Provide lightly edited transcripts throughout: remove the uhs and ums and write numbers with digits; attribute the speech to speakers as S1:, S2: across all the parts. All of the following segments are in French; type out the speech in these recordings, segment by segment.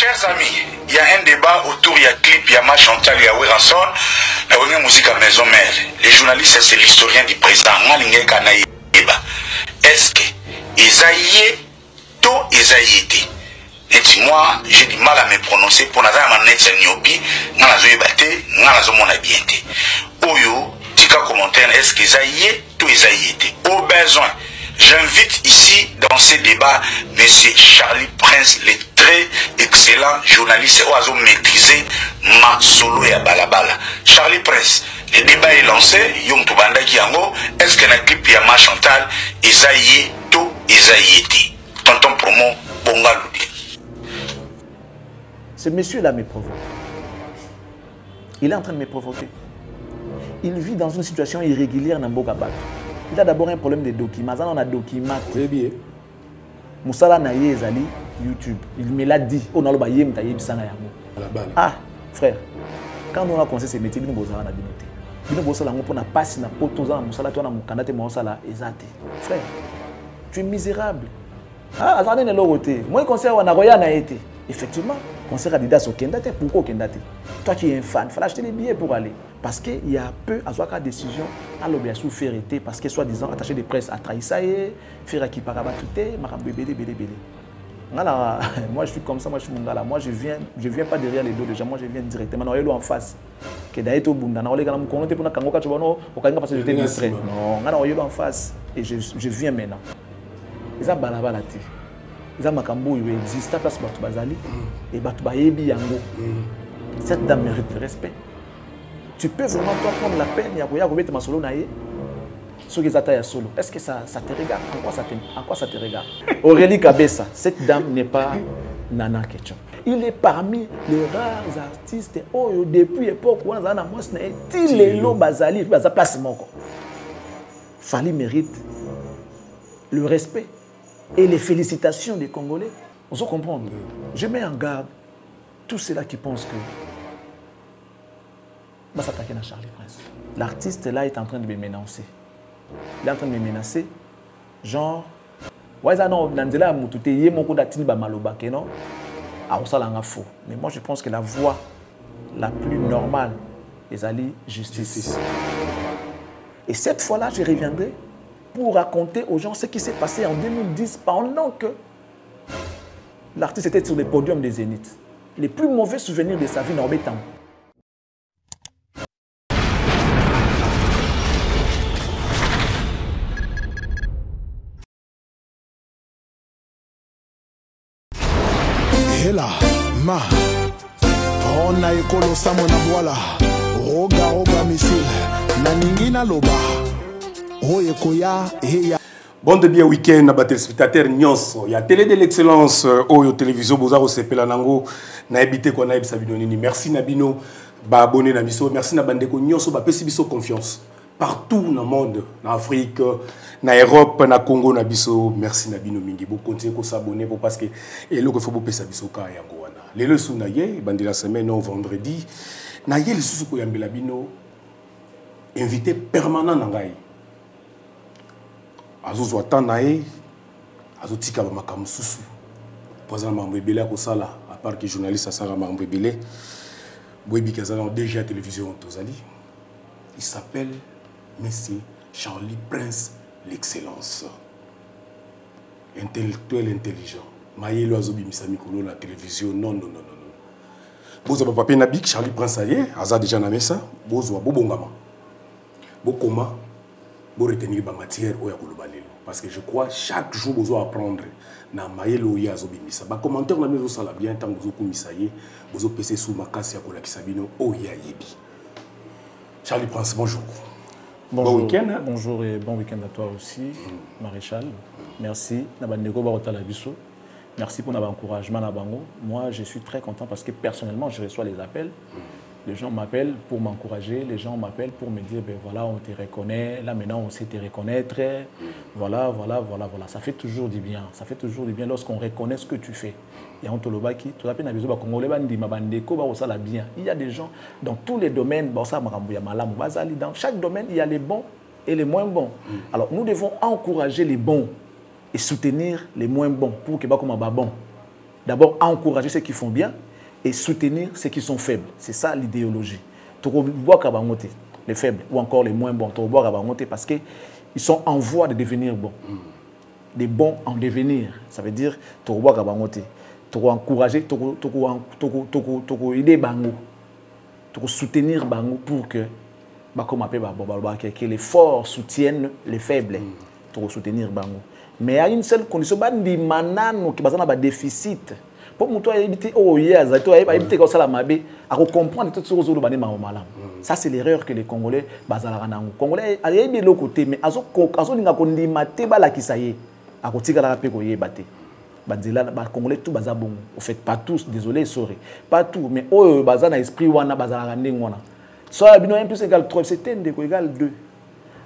S1: Chers amis, il y a un débat autour, il y a clip, il y a Ma Chantal, il y a Weranson, la première musique à Maison Mère. Les journalistes, c'est l'historien du président. Est-ce que Isaïe, tout Isaïe était? Et moi, j'ai du mal à me prononcer pour n'avoir ma net niobi, n'azo yebate, n'azo mon habiente. Oyo, tika commentaire, est-ce que Isaïe, tout Isaïe était? Au besoin. J'invite ici, dans ce débat, M. Charlie Prince, le très excellent journaliste, oiseau maîtrisé, ma solo et à balabala. Charlie Prince, le débat est lancé, Yom Toubanda Kiango, est-ce que dans le clip, il y a Ma Chantal, Isaïe, tout Isaïe était? Tonton promo, Bonga Loudi.
S2: Ce monsieur-là me provoque. Il est en train de me provoquer. Il vit dans une situation irrégulière dans Bokabat. Il a d'abord un problème de documents. On a documents.
S3: Très bien.
S2: Moussala Naye Zali, YouTube. Il me l'a dit. On a le baye, ah, frère, quand on a commencé ces métiers, nous avons besoin de binoté. Nous avons besoin de passer dans le pot, Moussala, tu as un candidat, Moussala, exact. Frère, tu es misérable. Ah, Azane n'est pas moi, conseil, on a rien à été. Effectivement, conseil Adidas au Kendate, pourquoi au Kendate? Toi qui es un fan, il faut acheter des billets pour aller. Parce qu'il y a peu à soit décision à l'obligation de faire été, parce que soi-disant, attaché de presse à trahir ça et faire qui par abattuté, moi je suis comme ça, moi je suis mon gars là. Moi je viens pas derrière les dos des gens, moi je viens directement en face. Que d'ailleurs au bunda, on les gars pour na kangoka tu vois non, parce que j'étais distrait. Non, on en face et je viens maintenant. Ils ont balabala ti. Ils ont makambo il existe place batu bazali et batu bayebi yango. Cette dame mérite le respect. Tu peux vraiment toi prendre la peine ya ko mettre ma solo naie. Solo. Est-ce que ça te regarde? En quoi ça te regarde? Aurélie Kabessa, cette dame n'est pas Nana Ketchup. Il est parmi les rares artistes depuis l'époque où on a un Bazali, Fali mérite le respect et les félicitations des Congolais. On se comprend. Je mets en garde tous ceux-là qui pensent que va s'attaquer à Charlie Prince. L'artiste là est en train de me menacer. Il est en train de me menacer. Genre, mais moi je pense que la voie la plus normale est aller justice. Et cette fois-là, je reviendrai pour raconter aux gens ce qui s'est passé en 2010 pendant que l'artiste était sur le podium des Zénith. Les plus mauvais souvenirs de sa vie dans Bétam.
S4: Hela, ma, on a écolo samona boala, roga missile, naningina loba, oyekoya, heya.
S3: Bon de bien week-end à téléspectateurs nyonso. Il y a télé de l'excellence au télévision Bozaro Sepela Nango na habité ko na Sabinonini. Merci Nabino ba abonné na biso. Merci na bandeko nyonso ba pesi biso confiance. Partout dans le monde, en Afrique, en Europe, en Congo, na biso. Merci Nabino mingi. Vous continuez à s'abonner parce que et là il faut vous pesa biso ka yango wana. Les leçons na ye bandi la semaine non vendredi. Na ye le susu ko yambela bino invité permanent na ngai. Azozo atanae azotika ba makamu susu. Poza mambo ebele ko sala à part que journaliste asara mambo ebele. Boyebi kazala déjà à télévision tozali. Il s'appelle Monsieur Charlie Prince, l'excellence. Intellectuel, intelligent. Maïe Loazobi Misamikolo, la télévision. Non. Bozo papa Nabik, Charlie Prince, aye, Aza déjà na mesa. Bozo, Bobongama. Bokoma, bo retenir ba matière oya kolobalelo. Parce que je crois chaque jour bozo apprendre na Maïe Loya Azobi Misa. Ba commentaire na mezo sala bien tant bozo komisaye, bozo pc sous makasi ya kola kisabino oya yebi. Charlie Prince, bonjour.
S2: Bonjour,
S3: bon week-end.
S2: Bonjour et bon week-end à toi aussi, Maréchal. Merci. Merci pour l'encouragement. Moi, je suis très content parce que personnellement, je reçois les appels. Les gens m'appellent pour m'encourager, les gens m'appellent pour me dire, ben voilà, on te reconnaît, là maintenant on sait te reconnaître. Voilà. Ça fait toujours du bien. Ça fait toujours du bien lorsqu'on reconnaît ce que tu fais. Et on te le baki, tout à fait, il y a des gens dans tous les domaines, dans chaque domaine, il y a les bons et les moins bons. Alors nous devons encourager les bons et soutenir les moins bons pour que comme bon. D'abord, encourager ceux qui font bien et soutenir ceux qui sont faibles. C'est ça l'idéologie. Les faibles ou encore les moins bons, parce qu'ils sont en voie de devenir bons. Des bons en devenir. Ça veut dire tu encourager, tu aider bango, tu soutenir bango pour que les forts soutiennent les faibles. Tu soutenir bango. Mais il y a une seule condition, qui a un déficit. Pour que tu comprendre tout ce que ça, c'est l'erreur que les Congolais ont. Congolais, ils sont de côté, mais ils ont Congolais tout baza bon. Au fait, pas tous, désolé, sorry. Pas tout, mais eux, baza na esprit wana baza la randing wana. Soit 1 plus égale 3, c'est n égale 2.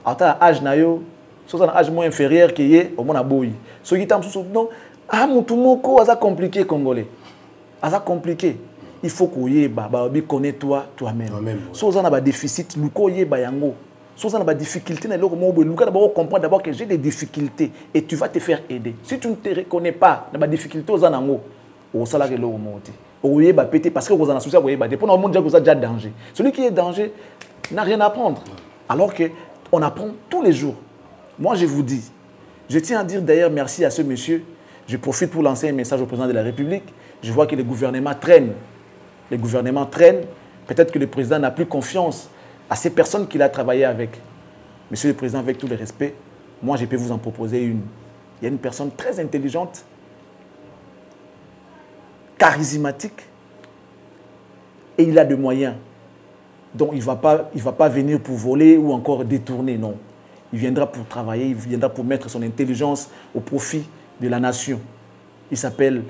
S2: Alors, âge na yo, soit un âge moins inférieur qui est au moins boy. Ce qui t'am sous non, ah mutumoko baza compliqué Congolais. Baza compliqué. Il faut qu'on y connais toi-même. Soit on a un déficit, nous connaissons yango. Soit on a des difficultés, nous devons comprendre d'abord que j'ai des difficultés et tu vas te faire aider. Si tu ne te reconnais pas dans les difficultés, on a au salaire de l'eau monté. Au pété parce que vous en associez à pour le monde dire que vous avez déjà danger. Celui qui est danger n'a rien à apprendre. Alors que on apprend tous les jours. Moi je vous dis, je tiens à dire d'ailleurs merci à ce monsieur. Je profite pour lancer un message au président de la République. Je vois que le gouvernement traîne. Le gouvernement traîne. Peut-être que le président n'a plus confiance à ces personnes qu'il a travaillé avec. Monsieur le Président, avec tout le respect, moi je peux vous en proposer une. Il y a une personne très intelligente, charismatique, et il a des moyens. Donc il ne va pas venir pour voler ou encore détourner, non. Il viendra pour travailler, il viendra pour mettre son intelligence au profit de la nation. Il s'appelle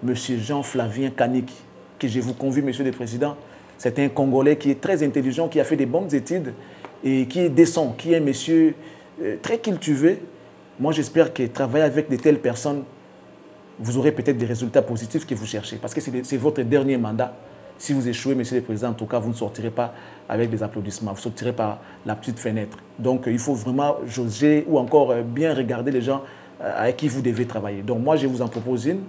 S2: M. Jean-Flavien Kaniki, que je vous convie, Monsieur le Président. C'est un Congolais qui est très intelligent, qui a fait des bonnes études et qui est décent, qui est un monsieur très cultivé. Moi, j'espère que travailler avec de telles personnes, vous aurez peut-être des résultats positifs que vous cherchez. Parce que c'est votre dernier mandat. Si vous échouez, Monsieur le Président, en tout cas, vous ne sortirez pas avec des applaudissements. Vous sortirez par la petite fenêtre. Donc, il faut vraiment jauger ou encore bien regarder les gens avec qui vous devez travailler. Donc, moi, je vous en propose une.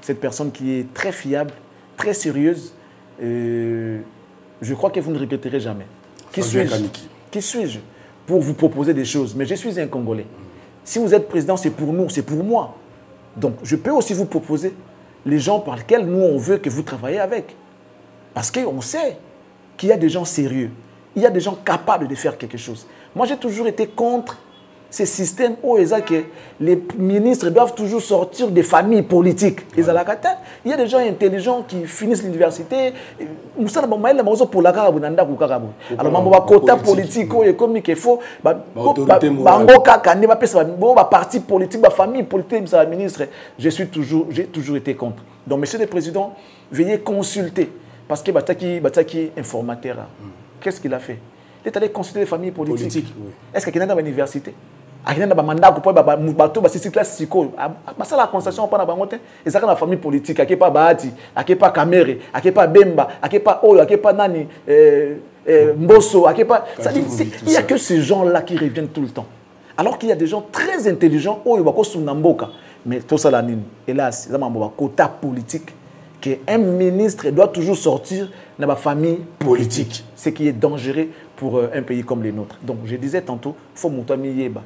S2: Cette personne qui est très fiable, très sérieuse. Je crois que vous ne regretterez jamais. Qui suis-je pour vous proposer des choses? Mais je suis un Congolais. Si vous êtes président, c'est pour nous, c'est pour moi. Donc, je peux aussi vous proposer les gens par lesquels nous, on veut que vous travaillez avec. Parce qu'on sait qu'il y a des gens sérieux. Il y a des gens capables de faire quelque chose. Moi, j'ai toujours été contre ces systèmes où les ministres doivent toujours sortir des familles politiques. Ouais. Il y a des gens intelligents qui finissent l'université. Alors, quota politique, il faut parti politique, famille politique, ministre. J'ai toujours été contre. Donc, Monsieur le Président, veuillez consulter. Parce que Bataki informateur, qu'est-ce qu'il a fait? Il est allé consulter les familles politiques. Oui. Est-ce qu'il y a dans l'université? Il y a un mandat pour la constatation pas et ça la famille politique, il n'y a pas Bahati, il n'y a pas Kamere, il n'y a pas Bemba, il n'y a pas Oyo, il n'y a pas Nani, Mbosso, il n'y a que ces gens-là qui reviennent tout le temps. Alors qu'il y a des gens très intelligents, mais tout ça, hélas, c'est un quota politique qu'un ministre doit toujours sortir de la famille politique, ce qui est dangereux pour un pays comme le nôtre. Donc, je disais tantôt, il faut monter Yeba.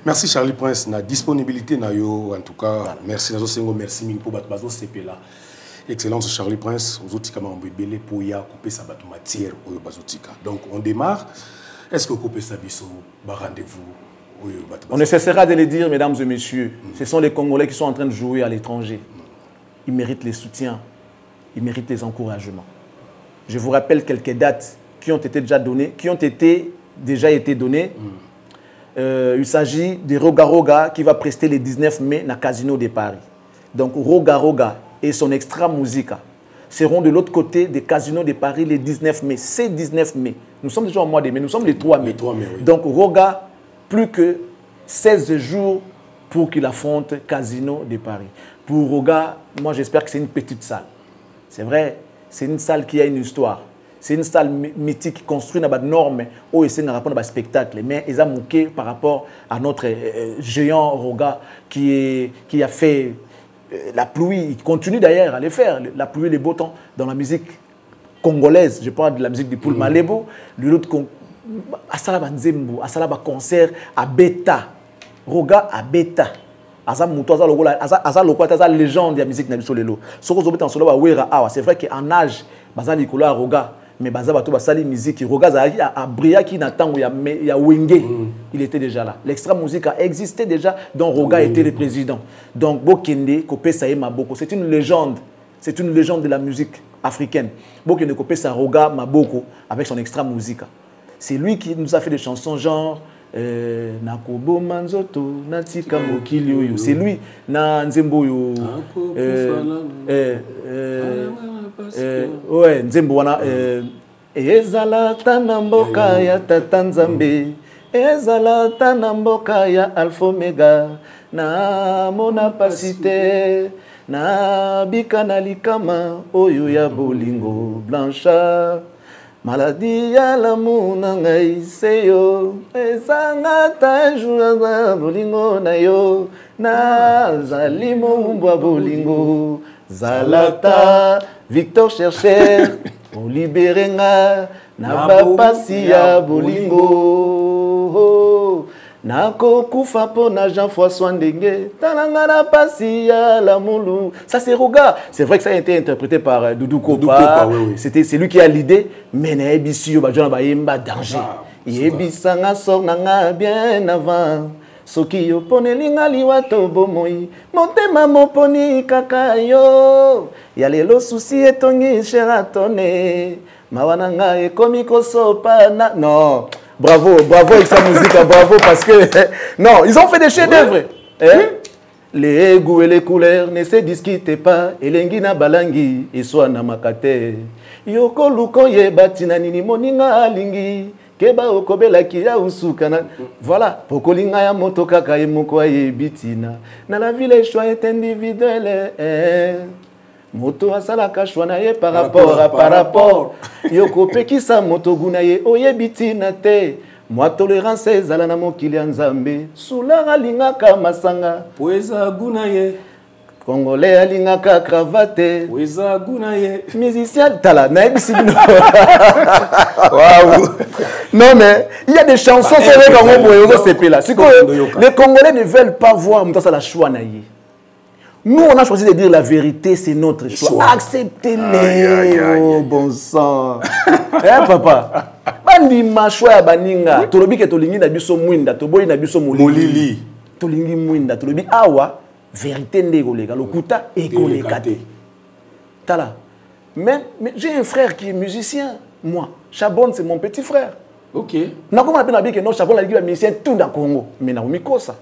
S3: Merci Charlie Prince, na disponibilité na yo en tout cas. Merci Nazo Sengo, merci mille pour bazo CP là. Excellence Charlie Prince, aux autres camarades belé pour ya couper sa bateau matière au bazotika. Donc on démarre. Est-ce que couper sa biso rendez-vous?
S2: On ne cessera de le dire, mesdames et messieurs. Ce sont les Congolais qui sont en train de jouer à l'étranger. Ils méritent les soutiens, ils méritent les encouragements. Je vous rappelle quelques dates qui ont été déjà données, déjà été données. Il s'agit de Roga Roga qui va prester le 19 mai dans le Casino de Paris. Donc Roga Roga et son extra musica seront de l'autre côté des Casinos de Paris le 19 mai. C'est 19 mai. Nous sommes déjà au mois de mai, nous sommes le 3 mai. Oui. Donc Roga, plus que 16 jours pour qu'il affronte Casino de Paris. Pour Roga, moi j'espère que c'est une petite salle. C'est vrai, c'est une salle qui a une histoire. C'est une salle mythique construite dans des normes où il y a un spectacle. Mais ils ont manqué par rapport à notre géant Roga qui a fait la pluie, il continue d'ailleurs à les faire, la pluie et les beaux temps dans la musique congolaise. Je parle de la musique de Paul Malebo, de l'autre Asala Banzembo, Asala concert à Beta, Roga à Beta. Asa légende de la musique nabiso lelo. Soko zobeta en solo ba wera awa, c'est vrai qu'en âge baza likolo à Roga, mais baza bato basali musique Roga za a bria qui n'attend ya wenge. Il était déjà là. L'extra musique a existé déjà dont Roga était le président. Donc Bokende Kopesa Maboko, c'est une légende de la musique africaine. Bokende Kopesa Roga Maboko avec son extra musique. C'est lui qui nous a fait des chansons genre Nakobo Manzoto Natika Mokili oyo. C'est lui na Nzembo yo. Ouais, Nzembo wana ezala tana mboka ya Tata Nzambe, ezala tana mboka ya Alpha Omega, na mona pasite na bikana likama oyo ya bolingo Blanchard. Maladie ya l'amour na ngai seyo ezanga ta jour bolingo na yo na zalimo mbwa bolingo zalata Victor chercheur pour libérer nga na bapasi ya bolingo nako kufa po na Jean-François Ndenge talanga na pasi ya la moulou. Ça c'est Roga. C'est vrai que ça a été interprété par Doudou Kopa. Oui. C'est lui qui a l'idée. Mais na ebisi yo ba jona ba yemba danger. Yebisa nga sor na nga bien avant. Soki yo ponelinga liwato bomoi. Motema moponi kaka yo. Ya lelo souci etongi cheratone. Mawana nga ekomi kosopa na non. Bravo, bravo avec sa musique, bravo parce que... Non, ils ont fait des chefs-d'œuvre. Les goûts et les couleurs ne se discutent pas. Elengina balangi, iswa na makate. Yoko luko ye batina nini moninga alingi. Keba okobela kia usukana. Voilà. Pokolinga ya moto kaka ye moko ye bitina. Na la vie les choix est individuel. Moto asala kashwana ye par rapport yoko pekisa moto guna ye oye bitina te moi tolérance ezala na mokili ya Nzambe sula alingaka masanga poeza guna ye congolais alingaka cravate poeza guna ye musicien tala na ebisi bino waouh. Non mais il y a des chansons sur les Congolais c'est là. Les Congolais ne veulent pas voir mutasa la chwana ye. Nous, on a choisi de dire la vérité, c'est notre choix. Acceptez-les, oh bon sang. Hein, papa? Bandi machwa baninga. Tolobi ke tolingi na biso mwinda, toboyi na biso molili. Tolingi mwinda, tolobi awa, vérité ndégolega, lokuta ekolekate. Tala. Mais j'ai un frère qui est musicien, moi. Chabon, c'est mon petit frère.
S3: Ok.
S2: Na comment on appelle que non, Chabon, il est musicien tout dans le Congo. Mais na umikosa.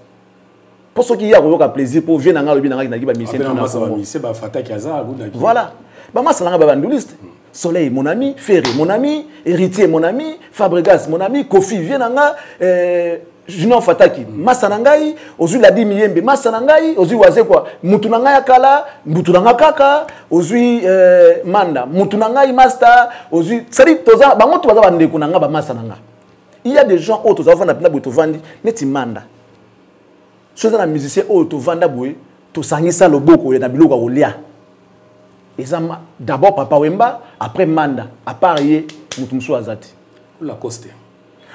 S2: Pour ceux qui ont un plaisir pour venir dans le voilà. Soleil, mon ami. Ferré, mon ami. Héritier, mon ami. Fabregas, mon ami. Kofi, viens Junior Fataki. Masanangai. Ozu la di miyembe. Masanangai. Ozu waze quoi. Mutunangai kala. Mutunanga kaka. Ozu manda. Mutunangai master. Ozu. Sari toza. Bango tu waza bande kunanga ba masananga. Il y a des gens autres. Ozu vanda pina boto vandi. Neti manda. Ceux dans la musicien auto vanda boy to sangisa loboko ya biloko kolia. Ezama d'abord Papa Wemba, après Manda, à part yé mutumso azati.
S3: Lacoste.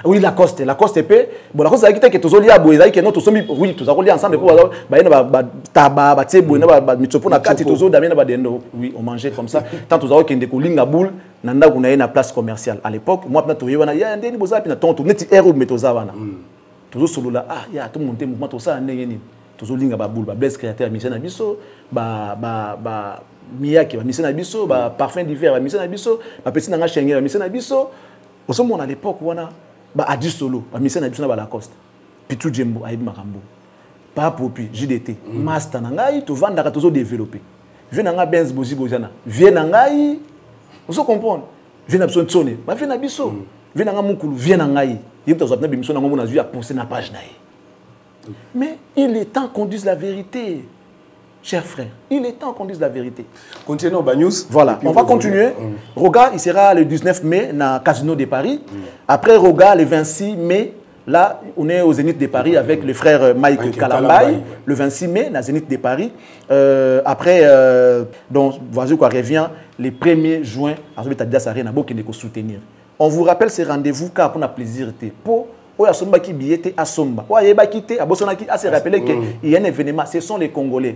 S2: Oui, Lacoste pe. Bon Lacoste a quitté que tozo lia boy, que notre somi oui, tozo lia ensemble pour ba yena ba taba ba tebo na ba mitsopo na kati tozo damena ba dendo. Oui, on mangeait comme ça. Tant tozo kende ko linga boule nanda kuna na place commerciale à l'époque. Moi na to yebana ya ndeni bozapi na tonto neti ero metoza wana. Toujours solo là ah ya tout monter mouvement tout ça ndenge ni toujours linga ba boule ba bless créateur mission na biso ba miyaki ba mission na biso ba parfum d'hiver ba mission na biso ba petit nanga chengé ba mission na biso au moment à l'époque wana ba adi solo ba mission na biso na ba Lacoste Pitou Jembo Aïd Makambo pa popi JDT master nanga to vanda ka toujours développer vient nanga Benz Bozi Bozana vient nanga on se comprendre vient na biso tsone ba vient na biso vient nanga mukulu vient nanga mais il est temps qu'on dise la vérité, chers frères. Il est temps qu'on dise la vérité.
S3: Continuons, Bagnews.
S2: Voilà, on va continuer. Roga, il sera le 19 mai dans le Casino de Paris. Après Roga, le 26 mai, Là, on est au Zénith de Paris avec le frère Mike Kalambay, le 26 mai, dans Zénith de Paris. Après, donc, voici quoi revient le 1er juin, à Adidas Arena, pour soutenir. On vous rappelle ces rendez-vous car pour notre plaisir. Pour Asomba qui billet à Somba. Oyeba qui était à Bosona qui a se rappelé qu'il y a un événement, ce sont les Congolais.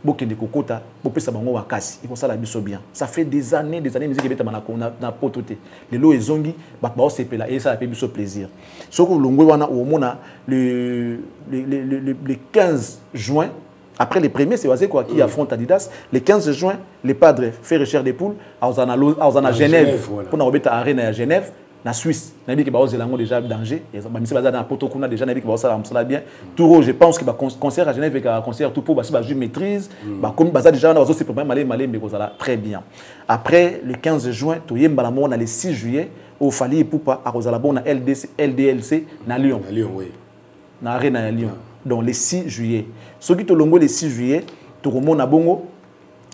S2: Bokende kokota bopesa bango wakasi et pour ça la biso bien ça fait des années musique ebeta manako na pototé les lots ezongi ba ba sepela et ça la biso plaisir soko longwe wana au mona le 15 juin après les premiers c'est Wazé quoi qui affronte Adidas le 15 juin les padres fait Richard des Poules à Ozana Genève pour na obeta arena à Genève na Suisse na bi que ba ozelango déjà danger et ça ba misi baza na poto kuna déjà na bi que ba ça bien tout je pense que ba concert à Genève avec un concert tout pour ba je maîtrise ba comme baza déjà na ozo c'est problème malé mais ça très bien après le 15 juin to yemba la mona le 6 juillet au Fali Poupa à Rosala bon na LDLC na Lyon oui na arena à Lyon donc le 6 juillet ce qui to longo le 6 juillet to remona bongo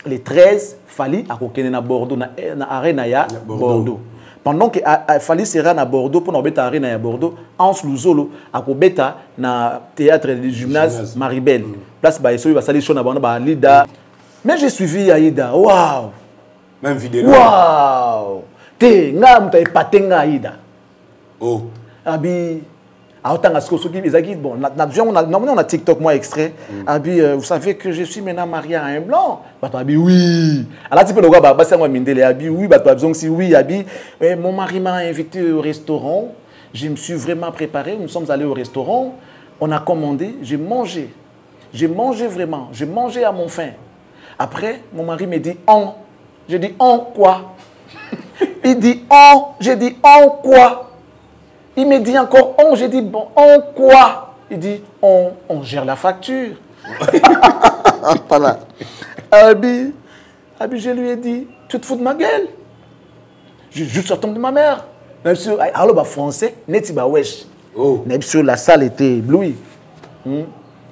S2: le 13 Fali à kokene na Bordeaux na arena ya Bordeaux. Pendant que Fali sera à Bordeaux pour nous arena à Bordeaux, Hans Luzolo a kobeta na théâtre du gymnase Maribel. Place ba eso ba sali show na ba Lida. Mais j'ai suivi Aïda. Waouh.
S3: Même vidéo.
S2: Waouh. Te nga muta epatenga Aïda.
S3: Oh.
S2: Abi autant ce que ezaki bon on a TikTok moi extrait abi vous savez que je suis maintenant marié à un blanc bato abi oui ala type de quoi ba ça moi mindele abi oui bato abzong si oui abi mon mari m'a invité au restaurant je me suis vraiment préparé nous sommes allés au restaurant on a commandé j'ai mangé vraiment j'ai mangé à mon faim après mon mari me dit on j'ai dit on quoi il dit on j'ai dit on quoi. Il me dit encore, on, j'ai dit, bon, on quoi? Il dit, on gère la facture. Voilà. Abi, je lui ai dit, tu te fous de ma gueule? Je juste sorti de ma mère. Même si, alors, français, n'est-ce pas wesh? Même si la salle était éblouie.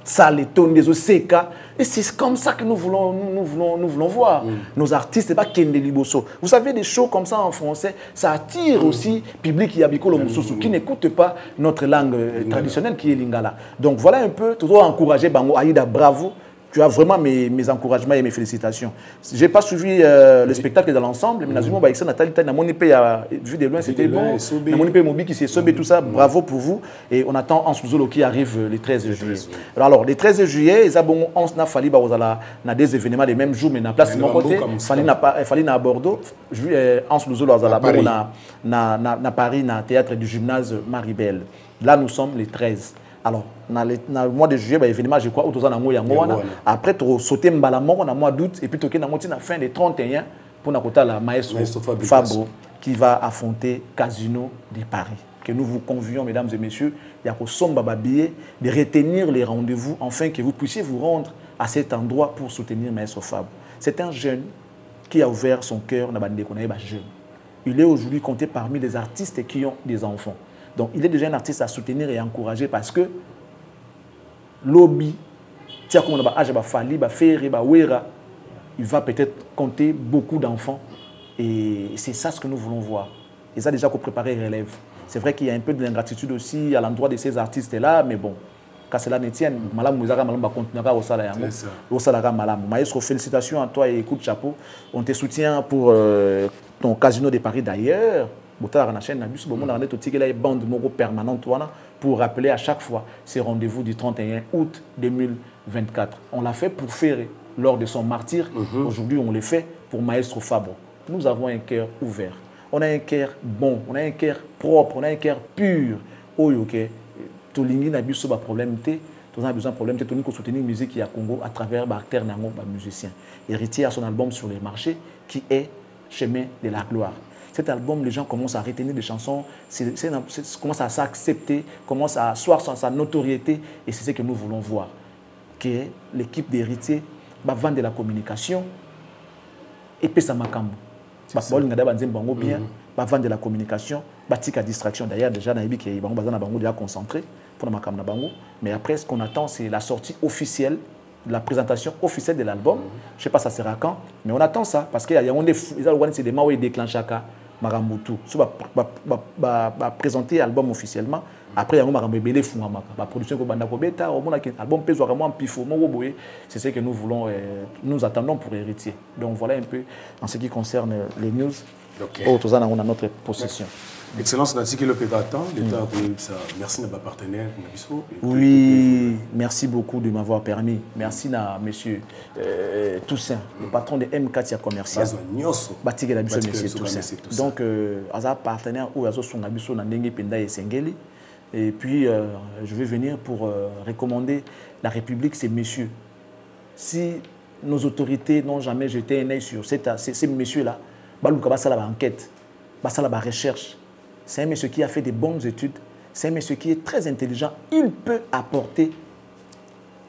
S2: Salle était des OCK. Et c'est comme ça que nous voulons voir. Nos artistes, c'est pas Kende Liboso. Vous savez, des shows comme ça en français, ça attire aussi le public qui n'écoute pas notre langue traditionnelle qui est Lingala. Donc voilà un peu, toujours encourager Bango Aïda, bravo. Tu as vraiment mes encouragements et mes félicitations. Je n'ai pas suivi le spectacle dans l'ensemble, mais Nazimo Baïksa, Nathalie, vu de loin, c'était bon. Namonipe Mobi qui s'est sauvé, tout ça, bravo pour vous. Et on attend Hans Luzolo qui arrive le 13 juillet. Alors, le 13 juillet, ils ont Hans n'a fallu des événements les mêmes jours, mais na place de mon côté, fallait à Bordeaux. Hans Luzolo à Paris, na théâtre du gymnase Maribel. Là, nous sommes les 13. Alors, dans le mois de juillet, événement, je crois, après, tu as sauté dans le mois d'août, et puis tu as la fin des 31 pour la maestro Fabro qui va affronter Casino de Paris. Que nous vous convions, mesdames et messieurs, il y a de retenir les rendez-vous afin que vous puissiez vous rendre à cet endroit pour soutenir Maestro Fabro. C'est un jeune qui a ouvert son cœur. Il est aujourd'hui compté parmi les artistes qui ont des enfants. Donc, il est déjà un artiste à soutenir et à encourager parce que lobby, il va peut-être compter beaucoup d'enfants. Et c'est ça ce que nous voulons voir. Et ça, déjà, qu'on préparer relève. C'est vrai qu'il y a un peu de l'ingratitude aussi à l'endroit de ces artistes-là, mais bon, quand cela ne tienne, Maestro, félicitations à toi et coup de chapeau. On te soutient pour ton Casino de Paris d'ailleurs. Bande permanente pour rappeler à chaque fois ces rendez-vous du 31 août 2024. On l'a fait pour Ferré lors de son martyre. Aujourd'hui, on le fait pour Maestro Fabro. Nous avons un cœur ouvert. On a un cœur bon, on a un cœur propre, on a un cœur pur. Oh, ok. Tout le monde a besoin de problème. Tout a besoin de problème. Tout le monde soutenir la musique à Congo à travers l'acteur Nango, musicien. Héritier à son album sur les marchés qui est Chemin de la gloire. Cet album, les gens commencent à retenir des chansons, commencent à s'accepter, commencent à asseoir sa notoriété. Et c'est ce que nous voulons voir. Que l'équipe d'Héritier va vendre de la communication et puis ça m'a cambo. Va vendre de la communication, va tirer distraction. D'ailleurs, déjà, il va déjà concentré pour la macam. Mais après, ce qu'on attend, c'est la sortie officielle, la présentation officielle de l'album. Je ne sais pas ça sera quand, mais on attend ça parce qu'il y a des moments où il déclenche Marambutu. Si on va présenter l'album officiellement, Après, il y a un bébé fumamaka. La production que banda kobeta, au moins album peso vraiment pifo, c'est ce que nous voulons, nous attendons pour héritier. Donc voilà un peu en ce qui concerne les news. On a notre possession.
S3: Excellence, Nancy qui le peut attendre. Merci à ma partenaire.
S2: Oui, merci beaucoup de m'avoir permis. Merci à monsieur Toussaint, le patron de M4 Commercial. Batique la monsieur Toussaint. Donc, as un partenaire où as son abisso na ndenge penda et sengeli. Et puis, je vais venir pour recommander la République, ces messieurs. Si nos autorités n'ont jamais jeté un œil sur ces messieurs-là, Balouka Bassala va enquête, Bassala va recherche. C'est un monsieur qui a fait des bonnes études. C'est un monsieur qui est très intelligent. Il peut apporter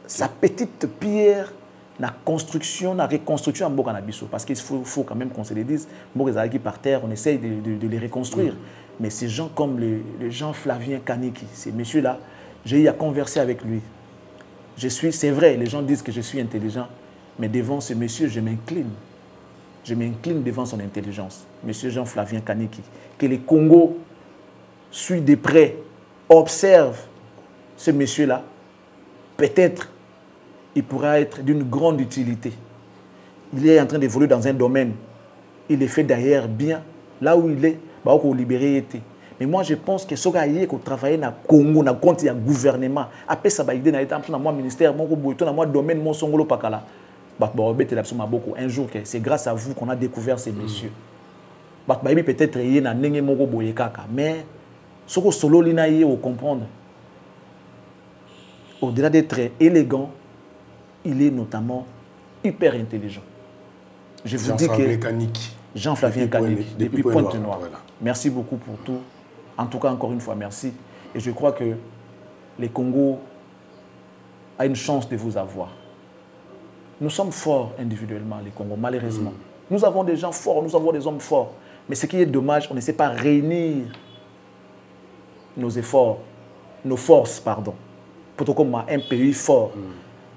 S2: sa petite pierre dans la construction, dans la reconstruction en Bokanabiso. Parce qu'il faut quand même qu'on se le dise, Bokezaki par terre, on essaye de les reconstruire. Mais ces gens comme le Jean-Flavien Kaniki, ces messieurs-là, j'ai eu à converser avec lui. C'est vrai, les gens disent que je suis intelligent, mais devant ce monsieur, je m'incline. Je m'incline devant son intelligence. Monsieur Jean-Flavien Kaniki, que le Congo suit de près, observe ce monsieur-là, peut-être il pourra être d'une grande utilité. Il est en train d'évoluer dans un domaine. Il est fait d'ailleurs bien. Là où il est, il faut libérer. Mais moi, je pense que ce gars qui travaille dans le Congo, dans le compte, il y a un gouvernement. Après ça, il y a un ministère, un domaine, un songolo pakala. Un jour, c'est grâce à vous qu'on a découvert ces messieurs. Peut-être qu'il y a un mais ce que solo lina au comprendre, au-delà d'être élégant, il est notamment hyper intelligent. Je vous dis que Jean-Flavien Kaniki, depuis Pointe-Noire. Voilà. Merci beaucoup pour tout. En tout cas, encore une fois, merci. Et je crois que le Congo a une chance de vous avoir. Nous sommes forts individuellement, les Congos, malheureusement. Nous avons des gens forts, nous avons des hommes forts. Mais ce qui est dommage, on ne sait pas réunir nos efforts, nos forces, pardon, pour comme un pays fort,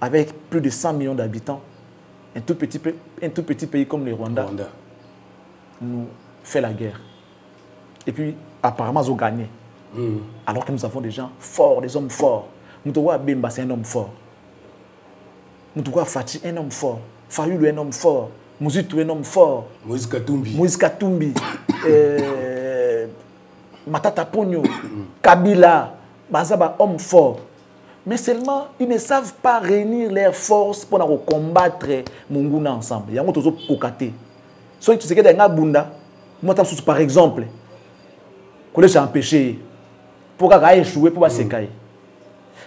S2: avec plus de 100 millions d'habitants, un tout petit pays comme le Rwanda, nous fait la guerre. Et puis, apparemment, ils ont gagné. Alors que nous avons des gens forts, des hommes forts. Moutoua Bemba, c'est un homme fort. Moutoua Fati, un homme fort. Fayulu, un homme fort. Mouzitou, un homme fort.
S3: Moïse Katumbi.
S2: Moïse Katumbi. Matata Pogno, Kabila, Bazaba, homme fort. Mais seulement, ils ne savent pas réunir leurs forces pour combattre Munguna ensemble. Il y a un autre kokate. Soit tu sais que dans un bunda, par exemple, que les gens empêchés pour qu'ils échouent, pour qu'ils s'écaillent.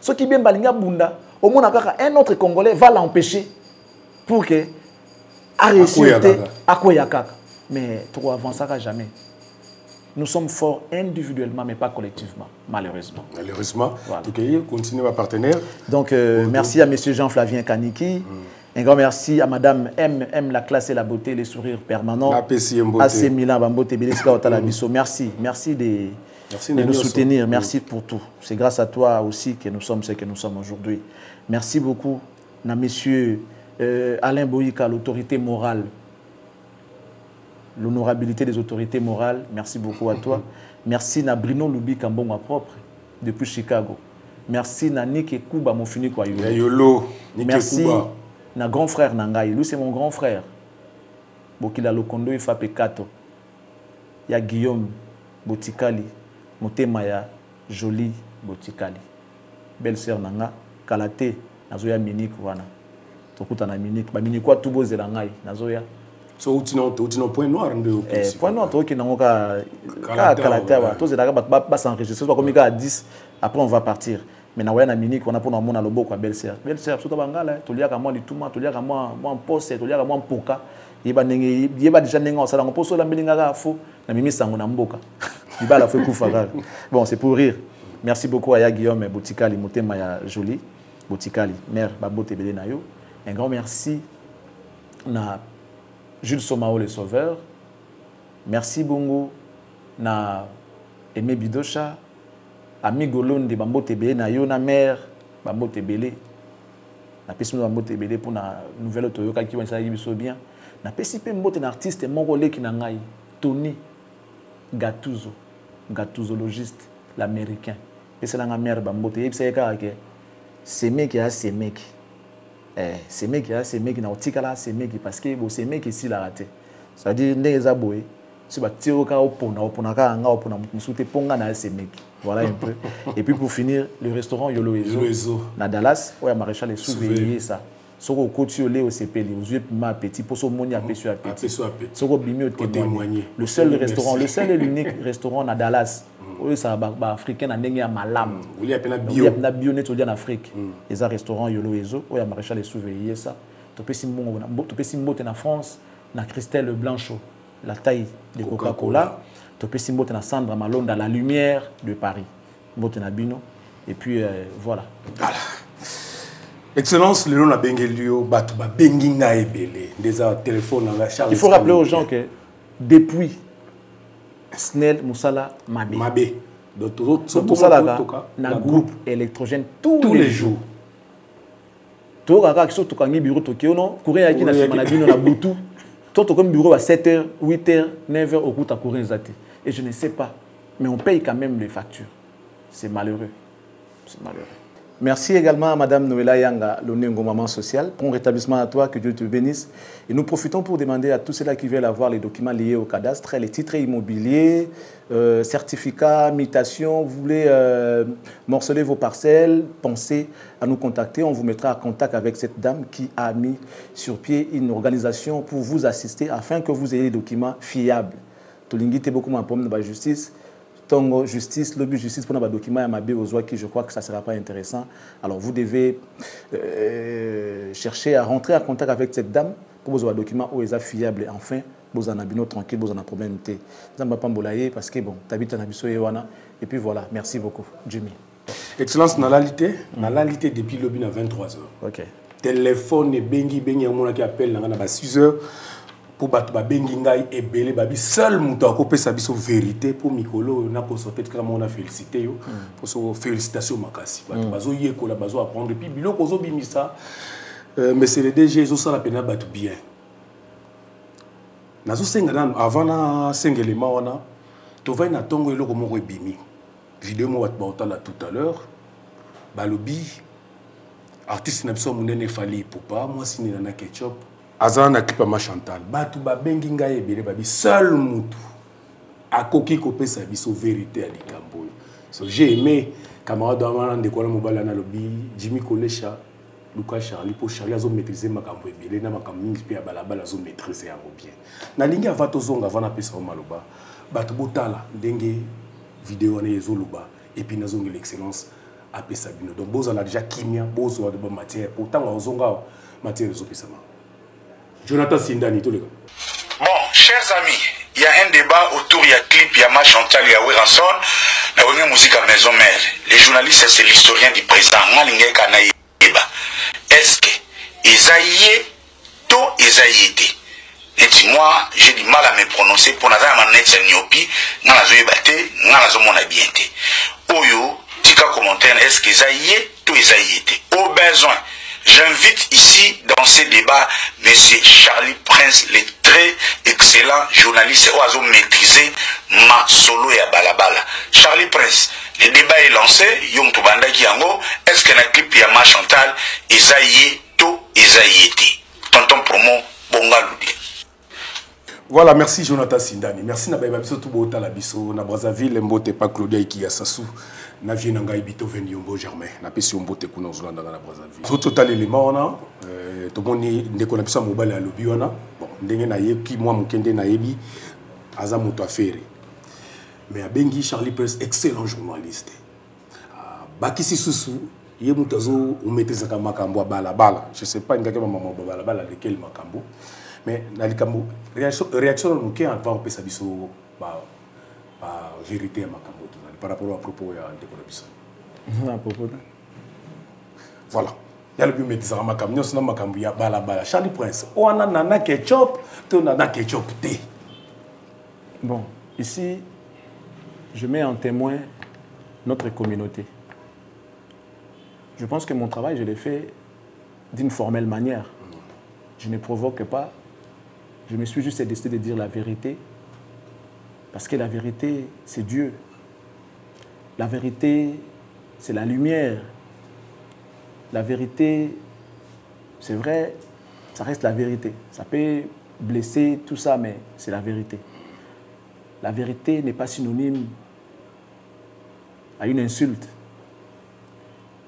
S2: Ce qui est bien balinga bunda, au moins un autre Congolais va l'empêcher pour que mais trop avancer jamais. Nous sommes forts individuellement, mais pas collectivement, malheureusement.
S3: Malheureusement. Voilà. Continuez ma partenaire.
S2: Donc, merci à M. Jean-Flavien Kaniki. Un grand merci à Mme M, la classe et la beauté, les sourires permanents. AC Milan, Bambote, Bélisca, Otalabiso. Merci. Merci de nous soutenir. Merci pour tout. C'est grâce à toi aussi que nous sommes ce que nous sommes aujourd'hui. Merci beaucoup à M. Alain Boïka, l'autorité morale. L'honorabilité des autorités morales. Merci beaucoup à toi. Merci à Bruno Loubi Kambonga propre, depuis Chicago. Merci à Nick Kuba, mon fini quoi. Merci à grand frère Nangaï. Lui, c'est mon grand frère. Bokila Lokondo, il fait Kato. Il y a Guillaume Botikali, Motemaya Jolie Botikali. Belle sœur Nanga, Kalate, Nazoya Minik, Wana. Tokuta na Minik. Ba Minik quoi tout beau Zelangaï, Nazoya.
S3: So point noir
S2: point noir qui n'a pas s'enregistrer comme à 10 après on va partir mais na waya minute on a pour na lobo kwa belle sœur surtout bangala tolia ka moi du tout tolia ka moi poste tolia ka moi poka yeba ndenge yeba déjà ndenge osala ngo poso la mbelinga ka fo na mimi sango na mboka ibala fait kufa kaka bon c'est pour rire. Merci beaucoup à Guillaume Botikali motema ya Jolie Botikali mère babote belé na yo. Un grand merci na Jules Somao le Sauveur. Merci Bongo na Aimé Bidocha, ami Golon de Bambo Tebele na yo na mère Bambo Tebele. Na pesi Bambo Tebele pour na nouvelle Toyoka qui va ça biso bien. Na pesi pe mbote na artiste mongolais qui na ngai Tony Gattuso, gattuzologiste l'américain. Et c'est la mère bambote. Et c'est que ces mecs qui a ces mecs. Ces mecs qui a ces mecs qui n'ont pas là ces mecs parce que ces mecs ici la raté. C'est-à-dire les aboués. Si bah tiro ka opona musoute ponga na ces mecs. Voilà un peu. Et puis pour finir, le restaurant Yolo Ezo. Na Dallas, ouais maréchal est surveillé ça. Soko coach au CP, aux yeux ma petit pour son moni apésu appétit. Soko bimi au témoigner. Le seul restaurant, le seul et l'unique restaurant na Dallas. Oui, ça va africain ndenge ya malam.
S3: Il y a plein
S2: bio. Il y a bio net en Afrique. Les restaurants Yolo Ezo, ouais maréchal est surveillé ça. Topé simbo en France, na Christelle Blanchot, la taille de Coca-Cola. Topé simbo na Sandra Malonda, la lumière de Paris. Mbote na bino. Et puis voilà.
S3: Voilà. Excellence, le nom a bengelio, batuba benginga ebele, des téléphones à la charge.
S2: Il faut rappeler aux gens que depuis Snell Moussala Mabé.
S3: Mabé.
S2: Moussala na groupe électrogène tous les jours. Tout le monde qui a un bureau Tokyo, courir à qui na semana bino na butu. Tout comme bureau à 7h, 8h, 9h au coup à courir zati. Et je ne sais pas, mais on paye quand même les factures. C'est malheureux. C'est malheureux. Merci également à Mme Noéla Yanga, l'Onengo Maman Social. Bon rétablissement à toi, que Dieu te bénisse. Et nous profitons pour demander à tous ceux-là qui veulent avoir les documents liés au cadastre, les titres immobiliers, certificats, mutations, vous voulez morceler vos parcelles, pensez à nous contacter. On vous mettra en contact avec cette dame qui a mis sur pied une organisation pour vous assister afin que vous ayez des documents fiables. Tolingi te beaucoup ma pomme de la justice. Tongo justice, lobby justice pour nos documents à Mabé aux qui je crois que ça ne sera pas intéressant. Alors vous devez chercher à rentrer en contact avec cette dame pour vos documents où ils sont fiables. Et enfin, vous en avez tranquille, vous en avez problème. Vous n'avez pas de parce que bon, tu habites en Abisso et Wana. Et puis voilà, merci beaucoup, Jimmy.
S3: Excellence, dans la lalité depuis le 23h.
S2: Ok.
S3: Téléphone et bengi, on qui appelle à 6h. Pour battre bengi ngai et belé babi seul mouton à couper sa biso vérité pour Mikolo on a pour sortir comme on a félicité yo pour so félicitations makasi bazo yeko la bazo apprendre puis bilo kozo bimisa mais c'est le DG zo sala pena battu bien nazo senga nan avant na sengelema wana to vai na tongo eloko moko ebimi vidéo mo batba là tout à l'heure balobi artiste na biso munene fali popa moi sini na ketchup Azan a clip à Chantal. Batu ba bengi ngai ebele babi seul mutu. Akoki kopé sa biso vérité à Likambo. So j'ai aimé camarade avant de quoi mobile na lobby Jimmy Kolesha, Lucas Charlie pour Charlie azo maîtriser makambo ebele na makambo mingi pe balabala azo maîtriser yango bien. Na lingi avato zonga vana pesa o maloba. Batu botala ndenge vidéo na ezo loba et puis na zonga l'excellence a pesa bino. Donc boza la déjà kimia bozo de bonne matière. Pourtant ozonga matière ezo pesa ma. Jonathan Sindani, tout le gars.
S1: Bon, chers amis, il y a un débat autour, il y a clip, il y a match Chantal, il y a Weranson, la première musique à Maison Mère. Les journalistes, c'est l'historien du président. Est-ce que Isaïe, to Isaïe été? Moi, j'ai du mal à me prononcer pour n'avoir ma net nyopi, n'a la zoé batté, n'a la zoé bien été. Oyo, tika commentaire, est-ce que Isaïe, to Isaïe été? Au besoin. J'invite ici, dans ces débats, M. Charlie Prince, le très excellent journaliste oiseau maîtrisé, ma solo et à balabala. Charlie Prince, le débat est lancé, Yom Toubanda Kiango, est-ce qu'il y a un clip Yama Chantal, Isaïe, To, Isaïe, Tonton Promo, Bonga Loudi.
S3: Voilà, merci Jonathan Sindani. Merci Nabaïba Biso Toubota Labiso, na Brazzaville, Mbote pas Claudia Ikia Sassou. Na vie nanga ibito veni yombo Germain na pesi yombo te kuna uzulanda na Brazzaville tout total élément wana to moni ndeko na biso mobile ya lobi wana bon ndenge na yeki moi mukende na yebi aza moto affaire mais abengi Charlie Prince excellent journaliste bakisi susu ye moto azo umeteza ka makambo balabala je sais pas ngaka maman balabala lequel makambo mais na likambo réaction muke avant pesa biso ba vérité ya makambo par rapport à propos de
S2: à propos de...
S3: Voilà. Il y a le but de dire que ya balabala. Charlie Prince, on a nana ketchup, tu nana ketchup thé.
S2: Bon, ici, je mets en témoin notre communauté. Je pense que mon travail, je l'ai fait d'une formelle manière. Je ne provoque pas. Je me suis juste décidé de dire la vérité. Parce que la vérité, c'est Dieu. La vérité, c'est la lumière. La vérité, c'est vrai, ça reste la vérité. Ça peut blesser, tout ça, mais c'est la vérité. La vérité n'est pas synonyme à une insulte.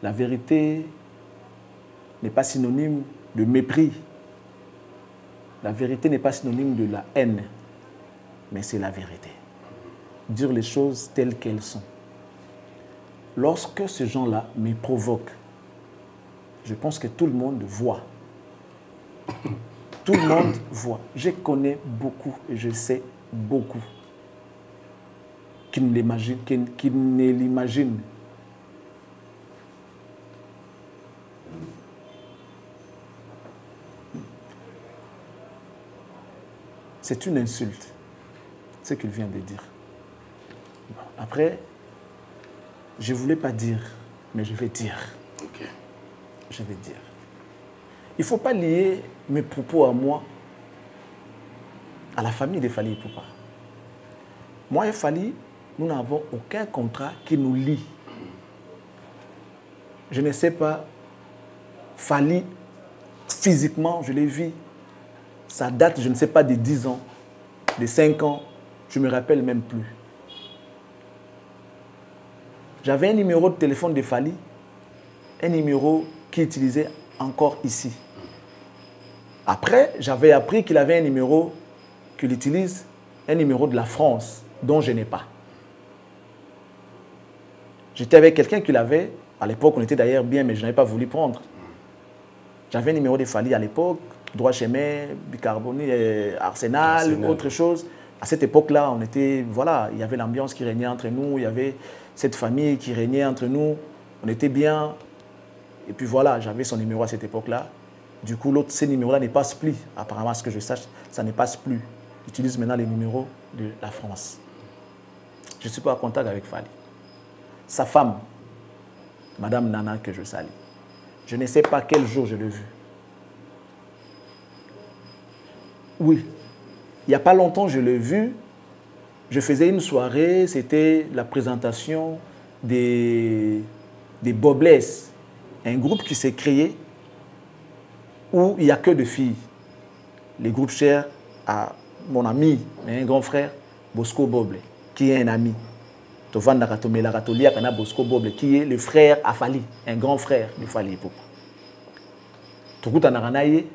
S2: La vérité n'est pas synonyme de mépris. La vérité n'est pas synonyme de la haine, mais c'est la vérité. Dire les choses telles qu'elles sont. Lorsque ces gens-là me provoquent, je pense que tout le monde voit. Tout le monde voit. Je connais beaucoup et je sais beaucoup qui ne l'imaginent. C'est une insulte, ce qu'il vient de dire. Après, je ne voulais pas dire, mais je vais dire.
S3: Okay.
S2: Je vais dire. Il ne faut pas lier mes propos à moi, à la famille de Fally Ipupa. Moi et Fally, nous n'avons aucun contrat qui nous lie. Je ne sais pas, Fally, physiquement, je l'ai vu. Ça date, je ne sais pas, de 10 ans, de 5 ans, je ne me rappelle même plus. J'avais un numéro de téléphone de Fally, un numéro qu'il utilisait encore ici. Après, j'avais appris qu'il avait un numéro qu'il utilise, un numéro de la France, dont je n'ai pas. J'étais avec quelqu'un qui l'avait, à l'époque on était d'ailleurs bien, mais je n'avais pas voulu prendre. J'avais un numéro de Fally à l'époque, Droit Chemin, Bicarboné, Arsenal, autre chose. À cette époque-là, on était, voilà, il y avait l'ambiance qui régnait entre nous, il y avait cette famille qui régnait entre nous, on était bien. Et puis voilà, j'avais son numéro à cette époque-là. Du coup, l'autre, ce numéro-là n'est pas plus. Apparemment, à ce que je sache, ça n'est pas plus. J'utilise maintenant les numéros de la France. Je ne suis pas en contact avec Fally. Sa femme, Madame Nana, que je salue. Je ne sais pas quel jour je l'ai vue. Oui, il n'y a pas longtemps, je l'ai vue. Je faisais une soirée, c'était la présentation des Bobless, un groupe qui s'est créé où il n'y a que de filles. Les groupes chers à mon ami, un grand frère, Bosco Boble, qui est un ami. Bosco Boble, qui est le frère à Fally, un grand frère de Fally Ipupa. Tokuta Naranaye,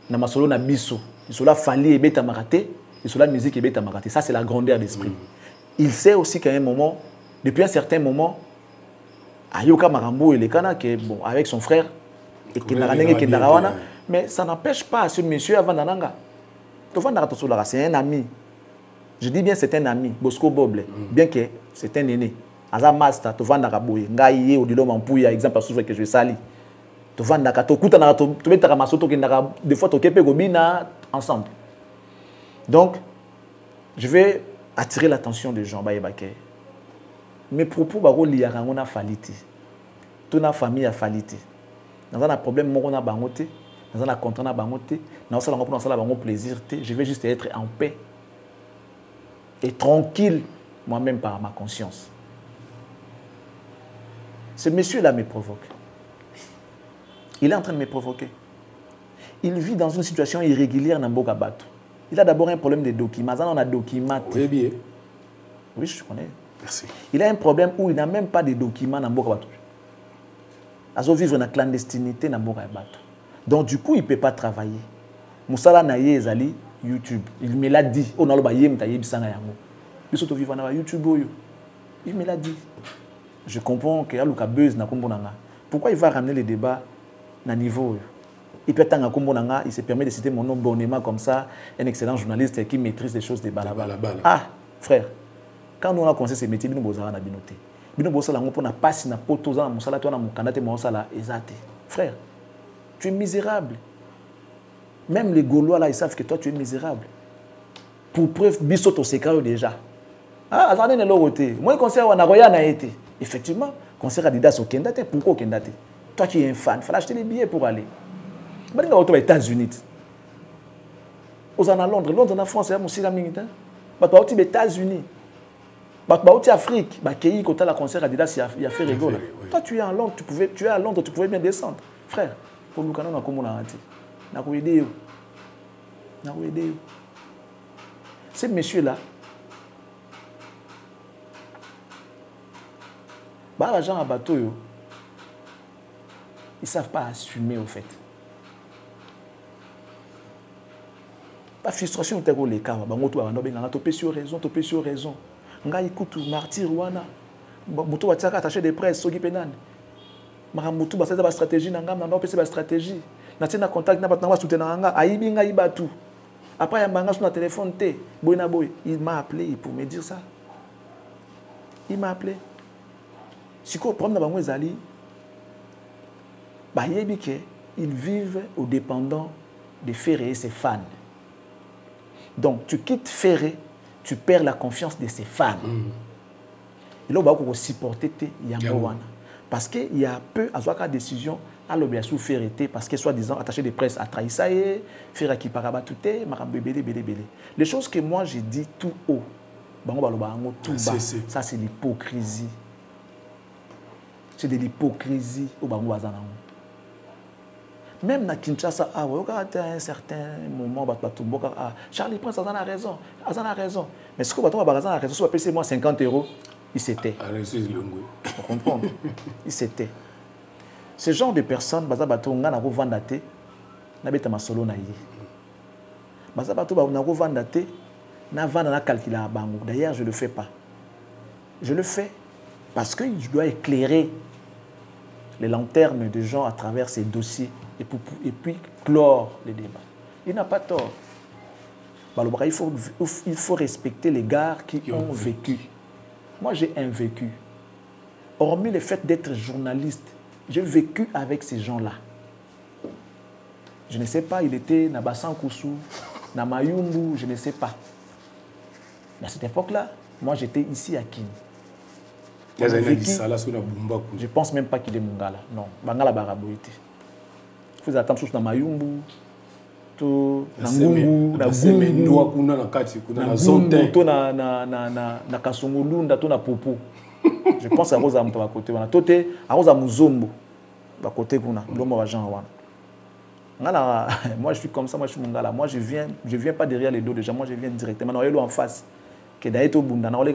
S2: Namasolo Nabiso, Isola Fally et Beta Maraté, Isola musique et Beta Maraté. Ça, c'est la grandeur d'esprit. Il sait aussi qu'à un moment, depuis un certain moment, Ayoka Marambo et les Kana, bon, avec son frère, et qui n'a mais ça n'empêche pas ce monsieur avant Nananga. C'est un ami. Je dis bien c'est un ami, Bosco Boble, bien que c'est un aîné. Aza master, Tovandaka Boye, Ngaïe, Odilo Mampouya, exemple à que je sali. Tovandaka, Tokuta, Tobetaka Masoto, des fois Tokepe Gobina, ensemble. Donc, je vais attirer l'attention des gens, Baye. Mes propos, on a faliti. Toute la famille a faliti. Dans un problème, on a bangoté. Dans un contrat, on a bangoté. Dans un plaisir, je vais juste être en paix. Et tranquille, moi-même par ma conscience. Ce monsieur-là me provoque. Il est en train de me provoquer. Il vit dans une situation irrégulière dans Bogabato. Il a d'abord un problème de documents. On a documenté.
S3: Oui, bien.
S2: Oui, je connais.
S3: Merci.
S2: Il a un problème où il n'a même pas de documents dans Bogabato. Il doit vivre dans la clandestinité dans Bogabato. Donc, du coup, il ne peut pas travailler. Moussala Naye Ezali, YouTube. Il me l'a dit. On a le baye mtaye bisanga yango. Biso to vivre na YouTube oyo. Il me l'a dit. Je comprends que aluka buzz na kombo nanga. Pourquoi il va ramener les débats na niveau oyo? Il peut tanga kombo nanga, il se permet de citer mon nom bonnement comme ça, un excellent journaliste qui maîtrise les choses des balabala. Ah, frère. Quand nous on a commencé ce métier, nous bozara na binoté. Bino bosala ngo pona passe na poto za musala to na mukandate mo sala ezate. Frère, tu es misérable. Même les Gaulois là, ils savent que toi tu es misérable. Pour preuve, bisoto secret déjà. Ah, azane ne loroté. Moi le concert na roya na été. Effectivement, concert Adidas au Kendate, pourquoi au Kendate? Toi tu es un fan, il fallait acheter les billets pour aller. Mais on va aux États-Unis. Aux à Londres, Londres en France, il y a aussi la minute. Mais aux États-Unis. Bah, Afrique, bah, qui quand la concert Adidas, il a fait rigolo. Toi, tu es à Londres, tu es à Londres, tu pouvais bien descendre. Frère, pour nous, on a comme on a dit. On a aidé. On a aidé. Ces messieurs-là, bah, les gens à bateau, ils ne savent pas assumer, au fait. La frustration, c'est que les cas, tu peux sur raison, tu peux sur raison. Nga ikutu martyr wana moto wataka attaché des presse soki penane maramutu baseza ba stratégie na ngam na ba pesa ba stratégie na tina contact na batanga soutenir nga ayibi nga ibatu après ya mbanga sur na téléphone té boy na boy il m'a appelé pour me dire ça il m'a appelé siko problème na bango ezali ba yebi ke ils vivent au dépendant de Ferré et ses fans donc tu quittes Ferré tu perds la confiance de ses fans. Et là, on va supporter Yambowana. Parce qu'il y a peu à avoir décision à l'obligation faire été parce que soi-disant attaché de presse à Traïsaïe, faire qui paraba tout est, les choses que moi j'ai dit tout haut, tout bas, ça c'est l'hypocrisie. C'est de l'hypocrisie au Bango Bazanang. Même dans Kinshasa, à un certain moment, Charlie Prince a raison. Mais ce que tu as raison, soit payé moi 50 €, il s'était. Vous comprenez? Il s'était. Ce genre de personnes, Bazabato, on a vendu, on a ma solo naïe. Bazabato, on a vendu, on a vendu, on a calculé à Bango. D'ailleurs, je ne le fais pas. Je le fais parce que je dois éclairer les lanternes des gens à travers ces dossiers. Et puis clore les débats. Il n'a pas tort. Il faut respecter les gars qui ont vécu. Moi, j'ai un vécu. Hormis le fait d'être journaliste, j'ai vécu avec ces gens-là. Je ne sais pas, il était na Bassankoussou, na Mayumbu, je ne sais pas. Mais à cette époque-là, moi, j'étais ici à Kin. Je ne pense même pas qu'il est Mungala. Non, Bangala Baraboïti. Il faut attendre sur Mayumbu, na Ngungu, na Gungu, na Kasongolunda, na Popo. Je pense à Rosa Mouto à côté. À Rosa Mouzombo, à côté kuna. Moi, je suis comme ça, moi, je suis Mungala. Moi, je viens pas derrière les dos des gens, moi, je viens directement. Non, il est en face. Que d'ailleurs, au Bunda, on est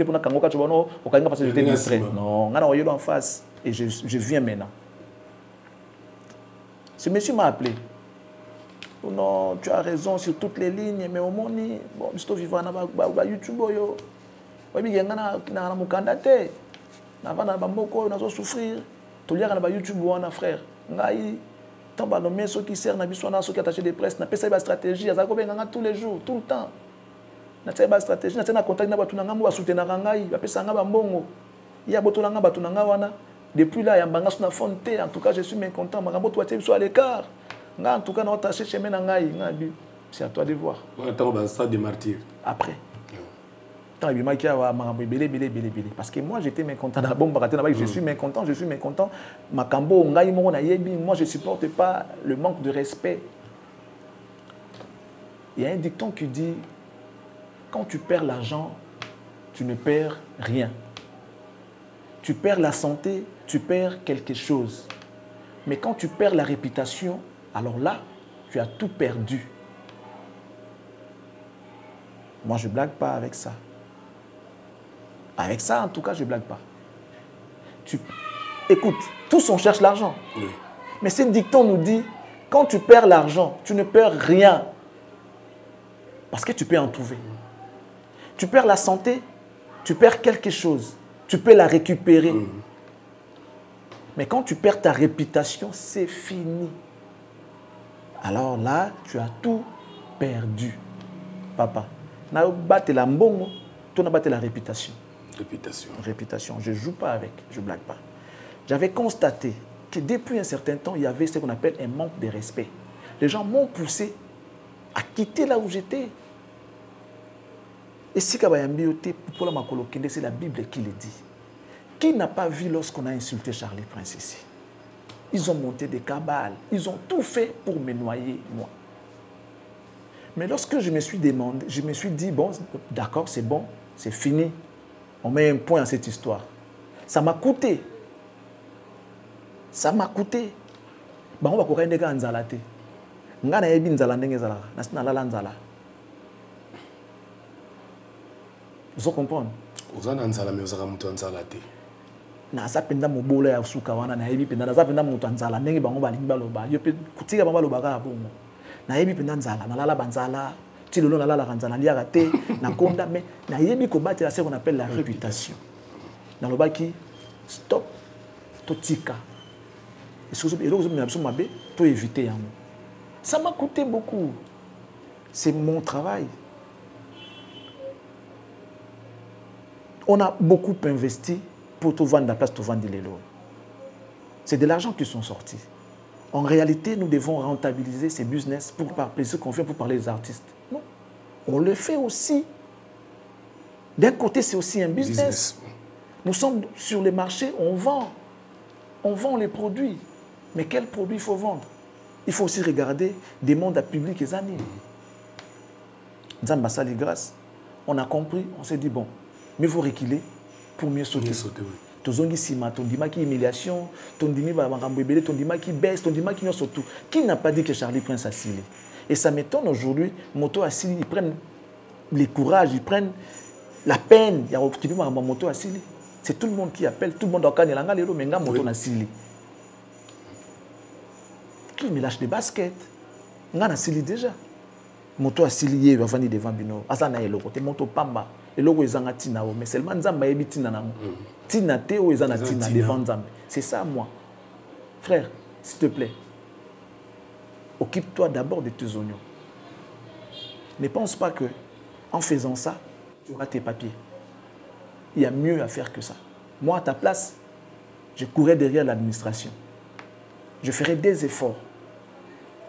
S2: pour na Kangoka, tu vois, non, au Kanga parce que j'étais distrait. Non, il est en face. Et je viens maintenant. Ce monsieur m'a appelé. Oh non, tu as raison sur toutes les lignes, mais au moins, bon, je suis vivant sur YouTube. Je suis candidat. Je vais souffrir. Je suis sur YouTube, frère. Tant que ceux qui servent, ceux qui attachent des presses, je fais une stratégie. Je fais tous les jours, tout le temps. Je fais une stratégie. Je fais un contact avec les gens qui soutiennent les gens. Il y a beaucoup de gens qui sont depuis là, il y a un bagage sur fonte. En tout cas, je suis mécontent. Je suis à l'écart. En tout cas, on a chemin. C'est à toi de voir.
S3: Attends, dans le stade des martyrs.
S2: Après. Parce que moi, j'étais mécontent. Je suis mécontent, je suis mécontent. Moi, je ne supporte pas le manque de respect. Il y a un dicton qui dit, quand tu perds l'argent, tu ne perds rien. Tu perds la santé, tu perds quelque chose. Mais quand tu perds la réputation, alors là, tu as tout perdu. Moi, je ne blague pas avec ça. Avec ça, en tout cas, je ne blague pas. Écoute, tous on cherche l'argent. Oui. Mais ce dicton nous dit, quand tu perds l'argent, tu ne perds rien. Parce que tu peux en trouver. Tu perds la santé, tu perds quelque chose. Tu peux la récupérer. Mais quand tu perds ta réputation, c'est fini. Alors là, tu as tout perdu. Papa, tu as battu la mbongo, tu as battu la réputation. Réputation. Je ne joue pas avec, je ne blague pas. J'avais constaté que depuis un certain temps, il y avait ce qu'on appelle un manque de respect. Les gens m'ont poussé à quitter là où j'étais. Et si c'est la Bible qui le dit. Qui n'a pas vu lorsqu'on a insulté Charlie Prince ici? Ils ont monté des cabales. Ils ont tout fait pour me noyer, moi. Mais lorsque je me suis demandé, je me suis dit, bon, d'accord, c'est bon, c'est fini. On met un point à cette histoire. Ça m'a coûté. Ça m'a coûté. On va courir des gars en zalate. Nga na yebi nzala ndenge zala. Na lala nzala. Vous comprenez?
S3: Vous en nzala mais vous avez mutu nzala te.
S2: Na sa penda mobola ya suka wana na yebi penda na sa penda mutu nzala ndenge bango balingi baloba. Yo pe kutika bango baloba ka bongo. Na yebi penda nzala na lala banzala. Ti lolo na lala kanzala liaka te na konda mais na yebi ko battre ce qu'on appelle la réputation. Dans le bas qui stop totika. Et ce que vous avez pour éviter. Ça m'a coûté beaucoup. C'est mon travail. On a beaucoup investi pour tout vendre la place, tout vendre les lots. C'est de l'argent qui sont sortis. En réalité, nous devons rentabiliser ces business pour parler, ce qu'on fait pour parler des artistes. Non. On le fait aussi. D'un côté, c'est aussi un business. Nous sommes sur les marchés, on vend. On vend les produits. Mais quels produits il faut vendre? Il faut aussi regarder des mondes à public et amis. Nzamba sali grâce. On a compris, on s'est dit bon, mais il faut reculer pour mieux sauter. Tozongi sima, tondima qui humiliation, tondimi babangambebele, tondima qui baisse, tondima qui surtout. Qui n'a pas dit que Charlie Prince a scellé? Et ça m'étonne aujourd'hui, moto asili, ils prennent les courages, ils prennent la peine. Il y a un moto asili. C'est tout le monde qui appelle, tout le monde doit gagner la galère, mais nga moto asili. Qui me lâche des baskets? Nga asili déjà. Moto asili, il va venir devant Bino. Asana est le côté moto pamba. Et là, ils ont tina, mais seulement Nzamba est tina na. Tina te ou ils ont tina devant Nzamba. C'est ça moi. Frère, s'il te plaît, occupe-toi d'abord de tes oignons. Ne pense pas que en faisant ça, tu auras tes papiers. Il y a mieux à faire que ça. Moi, à ta place, je courrais derrière l'administration. Je ferai des efforts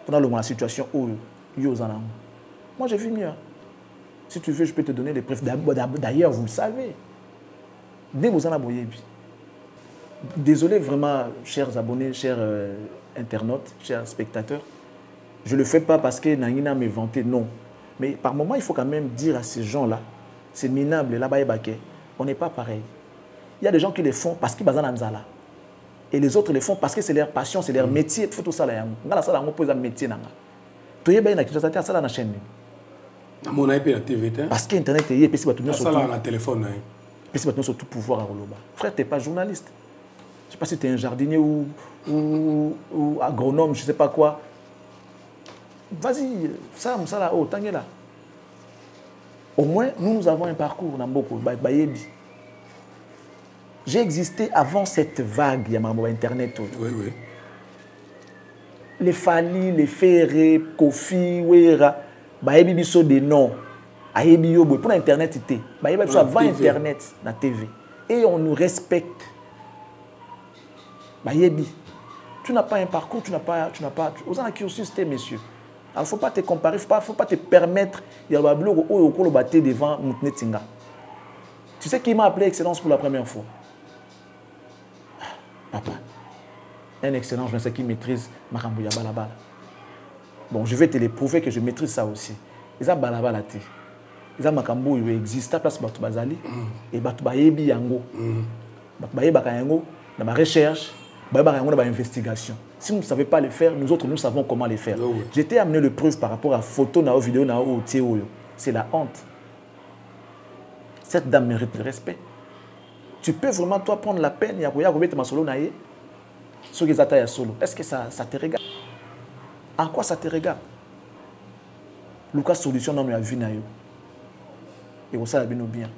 S2: pendant la situation où moi, j'ai vu mieux. Si tu veux, je peux te donner des preuves. D'ailleurs, vous le savez. Dès vous en avez. Désolé vraiment, chers abonnés, chers internautes, chers spectateurs. Je ne le fais pas parce que Nangina m'a vanté, non. Mais par moment, il faut quand même dire à ces gens-là, c'est minable, là-bas, on n'est pas pareil. Il y a des gens qui les font parce qu'ils sont dans Nzala. Et les autres les font parce que c'est leur passion, c'est leur métier. Il faut tout ça là. On pose un métier. Tu es bien dans la chaîne. Parce qu'Internet est sur le
S3: téléphone.
S2: Sur tout pouvoir à Roloba. Frère, tu n'es pas journaliste. Je ne sais pas si tu es un jardinier ou agronome, je ne sais pas quoi. Vas-y, ça là, oh, t'en es là. Au moins, nous avons un parcours dans beaucoup. J'ai existé avant cette vague, il y a Internet.
S3: Oui, oui.
S2: Les Fali, les Ferré, Kofi, Wera, Bayebi biso des noms. Ayebi yo pour Internet c'était. Bayebi biso avant Internet, la TV. Et on nous respecte. Bayebi, tu n'as pas un parcours, tu n'as pas. Aux gens qui aussi c'était messieurs. Alors faut pas te comparer, faut pas te permettre. Il y a blog au colo batté devant Moutnetinga. Tu sais qui m'a appelé Excellence pour la première fois? Papa. Un excellent, je sais qui maîtrise Marambouya Balabala. Bon, je vais te le prouver que je maîtrise ça aussi. Ils ont Balabala. Ils ont Makambo, il existe à place Batou Bazali et Batou Bayebi Yango. Batou Bayebi Yango, dans ma recherche, Bayebi Yango dans ma investigation. Si vous ne savez pas le faire, nous autres, nous savons comment le faire. Oh oui. J'étais amené le preuve par rapport à photo, na vidéo, na Théo. C'est la honte. Cette dame mérite le respect. Tu peux vraiment, toi, prendre la peine, est-ce que ça te regarde? En quoi ça te regarde? Lucas solution dans la vie. Et ça, bien.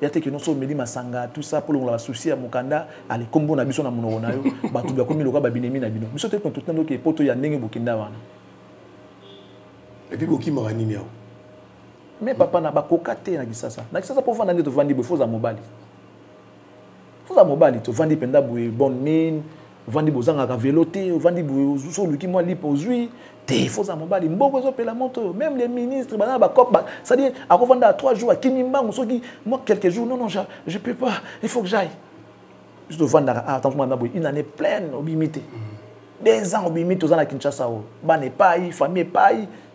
S2: Il y a des gens qui ont dit Masanga, tout ça pour le souci à Mukanda, allez, comme on a besoin de mon onayo, batu ba komi loka ba binemi na bino. Biso te tout le temps que poto ya ndenge bokinda wana.
S3: Et puis boki morani miao.
S2: Mais papa na ba kokate na kisasa. Na kisasa pour vendre to vandi bo faut za mobali. Faut za mobali to vandi penda bo bonne mine, vandi bo zanga ka veloté, vandi bo so luki moi lipo zui. Il faut ça mobali mboko zo pela moto même les ministres bana ba cop ça dit à revendre à 3 jours à Kinimba on soki moi quelques jours non je peux pas il faut que j'aille je dois vendre à attends une année pleine au bimité 2 ans au bimité aux à Kinshasa ba n'est pas famille pas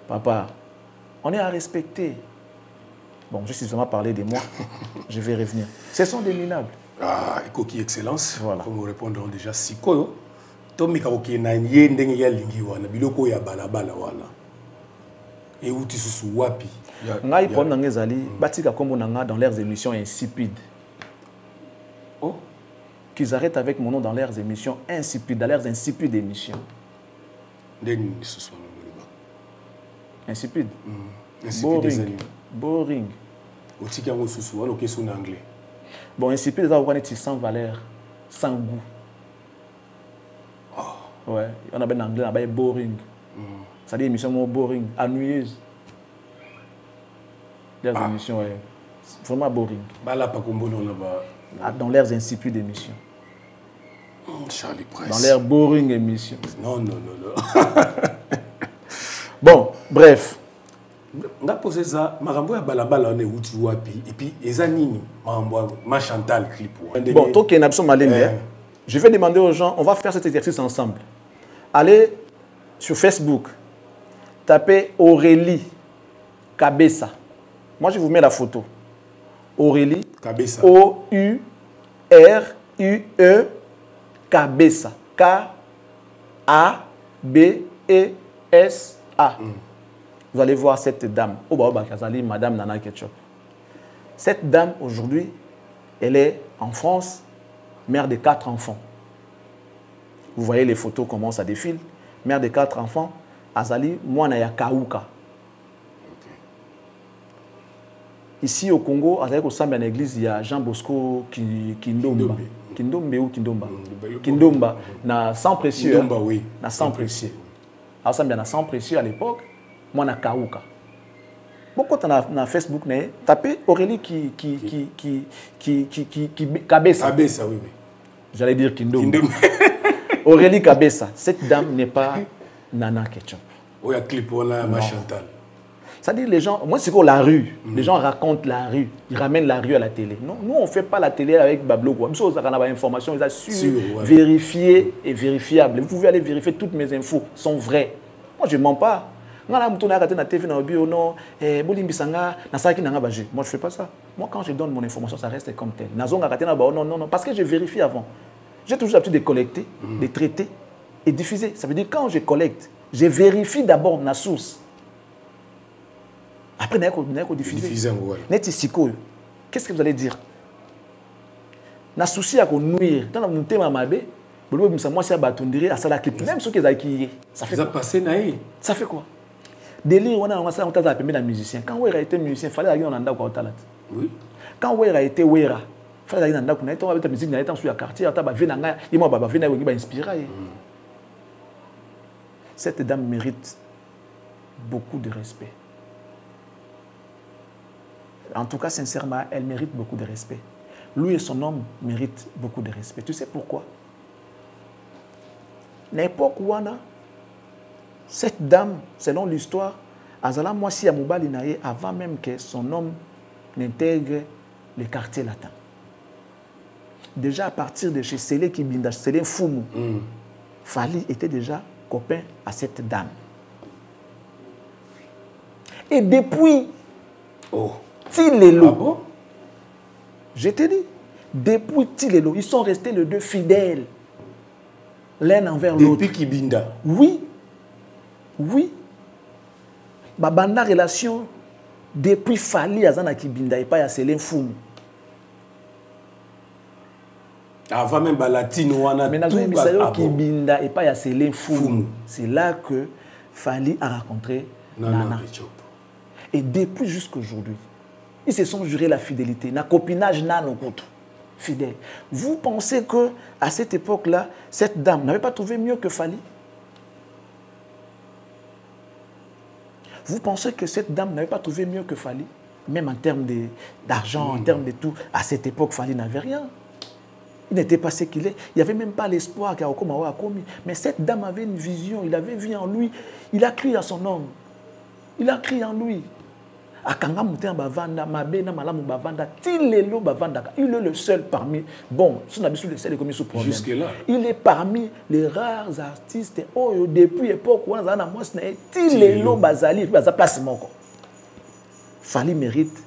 S2: papa on est à respecter Bon, je suis vraiment parlé de moi. Je vais revenir. Ce sont des minables.
S3: Ah, Koki Excellence.
S2: Voilà.
S3: Comme nous répondrons déjà, si koyo, Tomika Koki na ye ndenge ya lingi wana, biloko ya balabala wana. Et où tu sous wapi?
S2: Ngai prom na ngezali, batika kombo na nga dans leurs émissions insipides.
S3: Oh,
S2: qu'ils arrêtent avec mon nom dans leurs émissions insipides, dans leurs insipides émissions. Insipide. Boring. Boring. Bon, insipide, c'est sans valeur, sans goût. Ouais, on a bien en anglais, on a boring. Ça dit émission boring, ennuyeuse. Leurs émissions, ouais, vraiment boring. Dans leurs insipides émissions.
S3: Charlie Price.
S2: Dans leurs boring émissions.
S3: Non.
S2: Bon, bref.
S3: Nga posé ça, marambo ya balabala on est où tu vois et puis ezanini marambo ma Chantal clip.
S2: Bon, toi qui es nabso malembe, je vais demander aux gens, on va faire cet exercice ensemble. Allez sur Facebook, tapez Aurélie Kabessa. Moi je vous mets la photo. Aurélie Kabessa. O-U-R-U-E Kabessa. K-A-B-E-S-A. Vous allez voir cette dame. Madame Nana Ketchup. Cette dame, aujourd'hui, elle est en France, mère de 4 enfants. Vous voyez les photos, comment ça défile. Mère de 4 enfants. Azali, Mwana Kauka. Ici au Congo, à l'église, il y a Jean Bosco Kindomba. Kindombe ou Kindomba? Kindomba, na sang précieux.
S3: Kindomba, oui.
S2: Na sang précieux. Alors ça, il y a sang précieux à l'époque. Moi, na Kauka. Beaucoup na Facebook, tapez Aurélie Kabessa.
S3: Kabessa, oui.
S2: J'allais dire Kindomba. Aurélie Kabessa. Cette dame n'est pas Nana Ketchup.
S3: Oui, il y a clip, on a ma Chantal.
S2: C'est-à-dire, les gens, moi, c'est quoi la rue? Les gens racontent la rue. Ils ramènent la rue à la télé. Non, nous, on ne fait pas la télé avec Bablo. Nous, on a des informations, ils assurent, vérifiées et vérifiables. Vous pouvez aller vérifier, toutes mes infos sont vraies. Moi, je ne mens pas. Moi, je ne fais pas ça. Moi, quand je donne mon information, ça reste comme tel. Non, parce que je vérifie avant. J'ai toujours l'habitude de collecter, de traiter et diffuser. Ça veut dire quand je collecte, je vérifie d'abord ma source. Après, vous diffusez. Qu'est-ce que vous allez dire? Na souci à nuire. Dans le thème amabé, moi c'est abatondiri à ça la clip. Même ceux qui ont ça fait quoi? Ça fait quoi? Délire, on a ça, on t'a appelé un musicien. Quand Wera était musicien, il fallait aller en anda quoi au talent. Oui. Quand Wera était Wera, il fallait aller en anda quoi. On avait ta musique, on était sur le quartier, on t'a venanga, il m'a baba venanga, il m'a inspiré. Cette dame mérite beaucoup de respect. En tout cas, sincèrement, elle mérite beaucoup de respect. Lui et son homme méritent beaucoup de respect. Tu sais pourquoi? L'époque où on a, cette dame, selon l'histoire, Azala Mwasi Amoubali Naye, avant même que son homme n'intègre les quartiers latins. Déjà à partir de chez Sélé Kibinda, Sélé Foumou, Fali était déjà copain à cette dame. Et depuis... Tilelo. Ah bon? Je te dis, depuis Tilelo, ils sont restés les deux fidèles, l'un envers l'autre.
S3: Depuis Kibinda?
S2: Oui. Oui. Babanda relation depuis Fali Azana Kibinda et pas à Célin Foum.
S3: Avant même Balatino, on a
S2: tout Kibinda et pas à Célin Foum. C'est là que Fali a rencontré Nana. Et depuis jusqu'aujourd'hui, ils se sont jurés la fidélité. Na copinage nano fidèle. Vous pensez que à cette époque-là, cette dame n'avait pas trouvé mieux que Fali? Vous pensez que cette dame n'avait pas trouvé mieux que Fali? Même en termes d'argent, en termes de tout. À cette époque, Fali n'avait rien. Il n'était pas ce qu'il est. Il n'y avait même pas l'espoir qu'il a commis. Mais cette dame avait une vision. Il avait vu en lui. Il a cru à son homme. Il a cru en lui. Il est le seul parmi... Bon,
S3: jusque-là.
S2: Il est parmi les rares artistes depuis l'époque où on a Fali mérite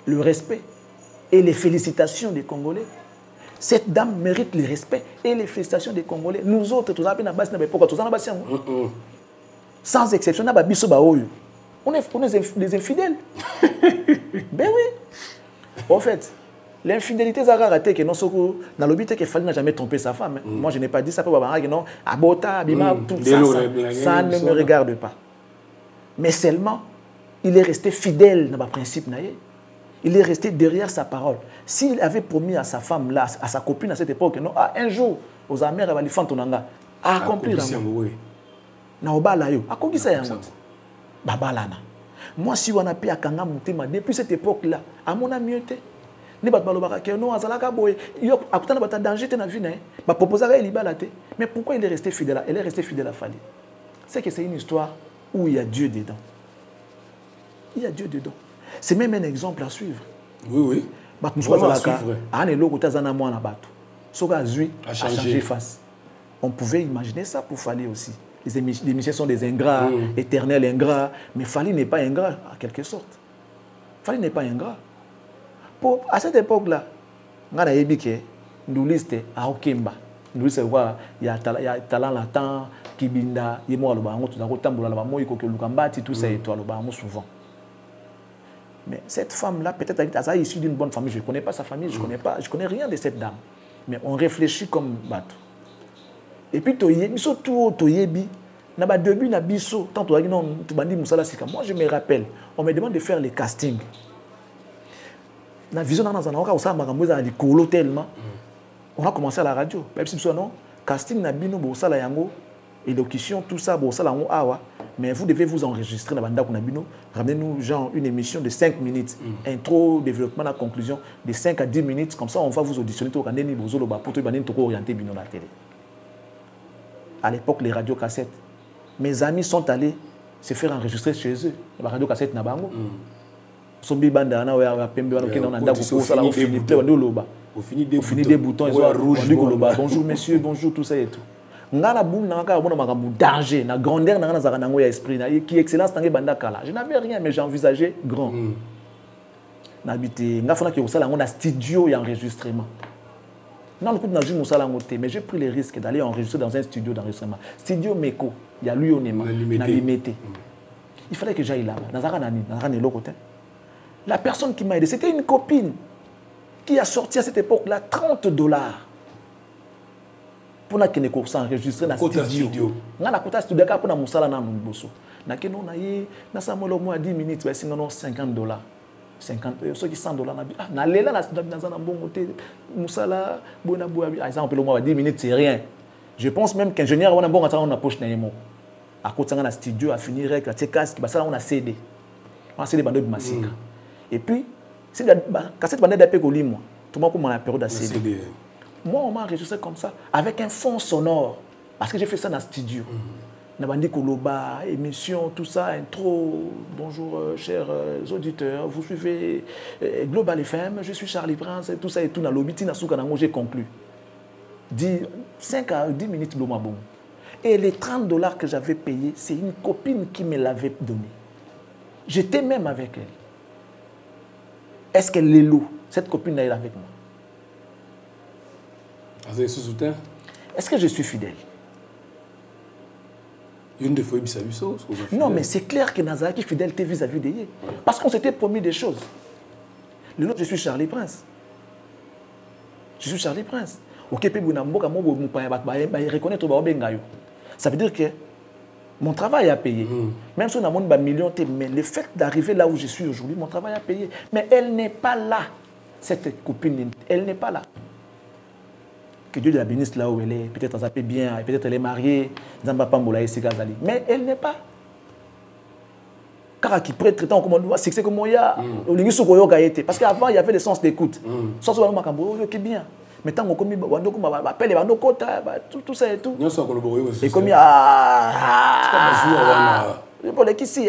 S2: le respect et les félicitations des Congolais. Cette dame mérite le respect et les félicitations des Congolais. Nous autres, tous sans exception, on est des infidèles. Ben oui. En fait, l'infidélité, c'est raté que non, dans le but que Fali n'a jamais trompé sa femme. Moi, je n'ai pas dit ça pour que non, Abota, Abima, tout ça, ça ne me regarde pas. Mais seulement, il est resté fidèle dans le principe. Il est resté derrière sa parole. S'il avait promis à sa femme, là, à sa copine à cette époque, non, un jour, aux Amériques, il va aller à accomplir. Moi, si on a pu à Kanga Moutima, depuis cette époque-là, à mon ami, mais pourquoi il est resté fidèle? Elle est restée fidèle à Fali. C'est que c'est une histoire où il y a Dieu dedans. Il y a Dieu dedans. C'est même un exemple à suivre.
S3: Oui,
S2: oui. A changé face. On pouvait imaginer ça pour Fali aussi. Les émissions sont des ingrats, éternels ingrats, mais Fali n'est pas ingrat, en quelque sorte. Fali n'est pas ingrat. À cette époque-là, on a dit que nous lisons à Okemba. Nous lisons il y a talent latent, Kibinda, il y a tout ça, souvent. Mais cette femme-là, peut-être elle est issue d'une bonne famille. Je ne connais pas sa famille, je ne connais rien de cette dame. Mais on réfléchit comme bateau. Et puis, moi, je me rappelle, on me demande de faire les castings. La vision on a commencé à la radio. Même si non, casting na bino bosala yango, élocution, tout ça, bosala yango awa. Mais vous devez vous enregistrer dans banda kunabino. Ramenez-nous genre une émission de 5 minutes, intro, développement, la conclusion de 5 à 10 minutes. Comme ça, on va vous auditionner pour orienter bino la télé. À l'époque, les radiocassettes. Mes amis sont allés se faire enregistrer chez eux. La radiocassette na bango. Sombi banda na wa pembe wana kenda na ndako ko sala au fini des boutons ils ont rouge bonjour messieurs bonjour tout ça et tout ngana boum na ka bona makambu danger na grandeur na zaka nango ya esprit na qui excellence tangi banda kala je n'avais rien mais j'envisageais grand n'habité ngafona ki osala ngo na studio ya enregistrement non le coup na juste musala ngoté mais j'ai pris le risque d'aller enregistrer dans un studio d'enregistrement studio Meko il y a lui on est na limité il fallait que j'aille là-bas na zaka nani na zaka côté. La personne qui m'a aidé, c'était une copine qui a sorti à cette époque-là $30 pour na kene ko s'enregistrer dans studio. Na la kota studio ka pour na musala na mboso. Na keno na ye na samolo mo 10 minutes ba singano $50. 50 ceux qui $100 na ah na lela na studio na zana mbongo te musala bona boya ah ça on peut le mo 10 minutes c'est rien. Je pense même qu'ingénieur wana mbongo atanga na poche na yemo. A kota na studio a finir avec la casque ba sala on a CD. On a CD bando de masika. Et puis, si la cassette bandait d'appel au lit, moi, tout le monde comme la période à CD. Moi, on m'a enregistré comme ça, avec un fond sonore, parce que j'ai fait ça dans le studio. Nabandi Koloba, émission, tout ça, intro. Bonjour, chers auditeurs, vous suivez Global FM, je suis Charlie Prince, tout ça et tout. Dans l'Obitina Soukanango, j'ai conclu. 5 à 10 minutes, bon. Et les $30 que j'avais payés, c'est une copine qui me l'avait donné. J'étais même avec elle. Est-ce qu'elle est loup? Cette copine est avec moi. Est-ce que je suis fidèle? Non, mais c'est clair que Nazaraki fidélité vis-à-vis d'elle. Parce qu'on s'était promis des choses. Le nôtre, je suis Charlie Prince. Je suis Charlie Prince. Ça veut dire que mon travail a payé. Même si on a un million, mais le fait d'arriver là où je suis aujourd'hui, mon travail a payé. Mais elle n'est pas là, cette copine. Elle n'est pas là. Que Dieu la bénisse là où elle est. Peut-être elle s'appelle bien, peut-être elle est mariée. Mais elle n'est pas. Car qui prête traitant comme on c'est comme il y a. Parce qu'avant, il y avait le sens d'écoute. Sans ce moment, qui bien. Mais tant qu'on appelle tout ça et tout. Et comme il y a pour les qui si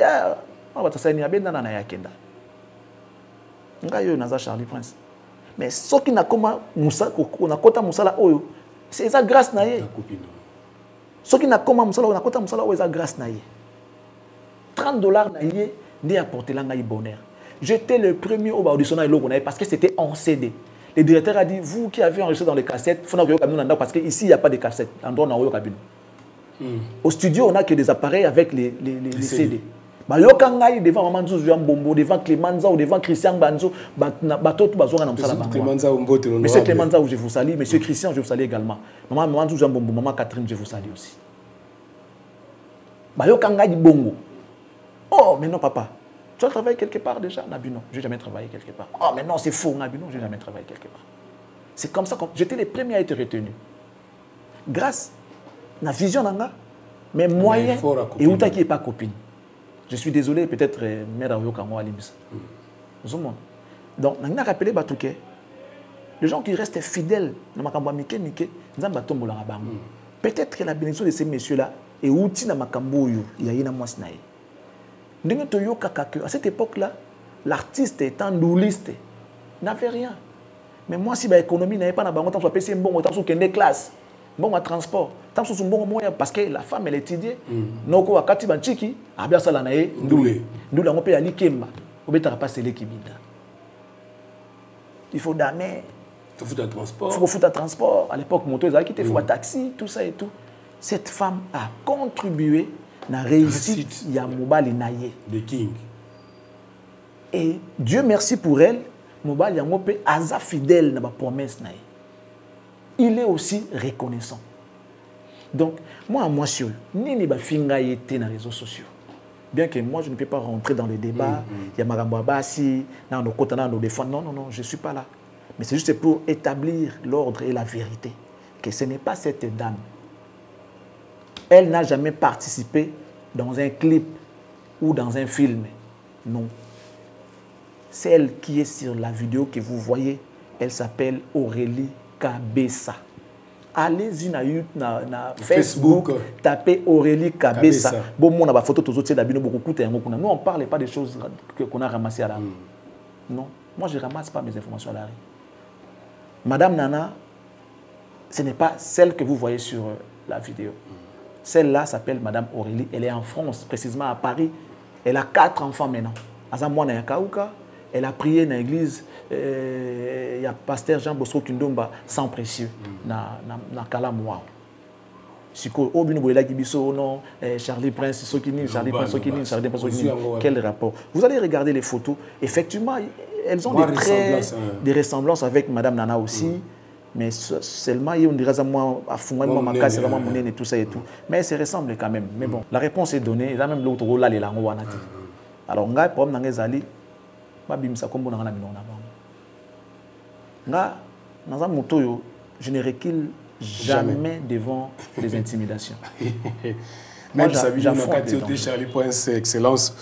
S2: on va t'assigner à Benda na yakenda. Ngayo naza Charlie Prince. Mais ce qui n'a comment Moussa on a kota Moussa là oyo c'est ça grâce na ye. Ce qui n'a comment Moussa là on a kota Moussa là oyo ça grâce na ye. $30 na ye ndi apporter la ngai bonheur. J'étais le premier au auditionner et l'autre parce que c'était en CD. Le directeur a dit, vous qui avez enregistré dans les cassettes, il faut que parce qu'ici, il n'y a pas de cassettes. Au studio, on n'a que des appareils avec les CD. Devant Maman Zouziou Mbombo, devant Clémenza ou devant Christian Banzo, Monsieur Clémenza, je vous salue. Monsieur Christian, je vous salue également. Maman Zouziou Mbombo, Maman Catherine, je vous salue aussi. Bongo. Oh, mais non, papa. Tu as travaillé quelque part déjà? Nabino, je n'ai jamais travaillé quelque part. Oh, mais non, c'est faux, Nabino, je n'ai jamais travaillé quelque part. C'est comme ça que j'étais le premier à être retenu. Grâce à la vision, mais moyen, et où qui n'est pas copine. Je suis désolé, peut-être, mère Aoyoka, moi, Alimis. Donc, on a rappelé Batouké. Les gens qui restent fidèles, peut-être que la bénédiction de ces messieurs-là est outil dans Makambo, il y a une moisnaï. À cette époque-là, l'artiste étant douliste n'avait rien. Mais moi, si l'économie n'avait pas de bon temps, je vais bon temps sur des classes, bon transport, temps sur bon moyen parce que la femme elle étudiait. Noko wakati banchiki, abia sala nae ndoulé. Ndoulé on peut aller kemba, on peut pas sele kibinda. Il faut damer.
S3: Il faut foutre un transport.
S2: Il faut foutre un transport. À l'époque, moto, ils quitté, il faut un taxi, tout ça et tout. Cette femme a contribué à la réussite de Mobali Naye.
S3: The King.
S2: Et Dieu merci pour elle, Mobali Yamope aza fidèle dans la promesse Naye. Il est aussi reconnaissant. Donc, moi, sûr, ni ba finga été dans les réseaux sociaux. Bien que moi, je ne peux pas rentrer dans les débats, il y a Magambo Abassi, dans nos côtés, dans nos défenses. Non, je ne suis pas là. Mais c'est juste pour établir l'ordre et la vérité. Que ce n'est pas cette dame. Elle n'a jamais participé dans un clip ou dans un film. Non. Celle qui est sur la vidéo que vous voyez, elle s'appelle Aurélie Kabessa. Allez-y na Facebook, tapez Aurélie Kabessa. Bon, on a la photo tous beaucoup. Nous, on ne parle pas des choses qu'on a ramassées à la rue. Non, moi, je ne ramasse pas mes informations à la rue. Madame Nana, ce n'est pas celle que vous voyez sur la vidéo. Celle-là s'appelle Madame Aurélie. Elle est en France, précisément à Paris. Elle a 4 enfants maintenant. Elle a prié dans l'église. Il y a pasteur Jean Bosco Kindomba, sans précieux, dans Kalamoua. Charlie Prince, Charlie Prince, quel rapport? Vous allez regarder les photos. Effectivement, elles ont des ressemblances avec Madame Nana aussi. Mais seulement, on dirait à moi, à Fouman, Mamaka, c'est vraiment mon et tout ça et tout. Mais elles se ressemblent quand même. Mais bon, la réponse est donnée. Il y a même l'autre rôle là, les langues. Alors, on a un problème dans les alliés. Je ne recule jamais devant les intimidations.
S3: Même j'affronte Charlie Prince, excellence.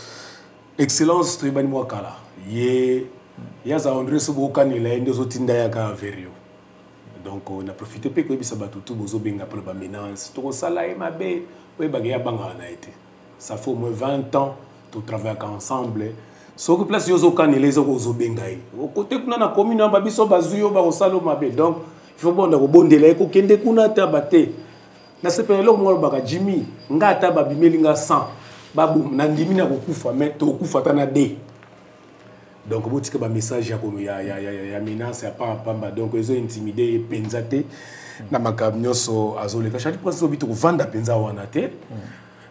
S3: Excellence, tu es bien moi kala. Il y a André Sobokan, il a une des autres indayaka verio. Donc on a profité peu que ça batou tout bozo benga pour la menace. Tout ça là est ma bé, oui bagaya banga na été. Ça fait au moins 20 ans tout travailler ensemble. So que place yozo kan les ozo bengai. Au côté kuna na commune na babiso bazuyo ba osalo mabe. Donc il faut bon ko bondela ko kende kuna ta baté. Na sepelo mo baka Jimmy ngata babimeli nga 100. Babu na ndimi na kokufa mais to kufa ta na de. Donc vous dites que message ya menace ya pamba donc ils ont intimidé penzate na makabnyoso azole ka chali prince obito vanda penza wana te.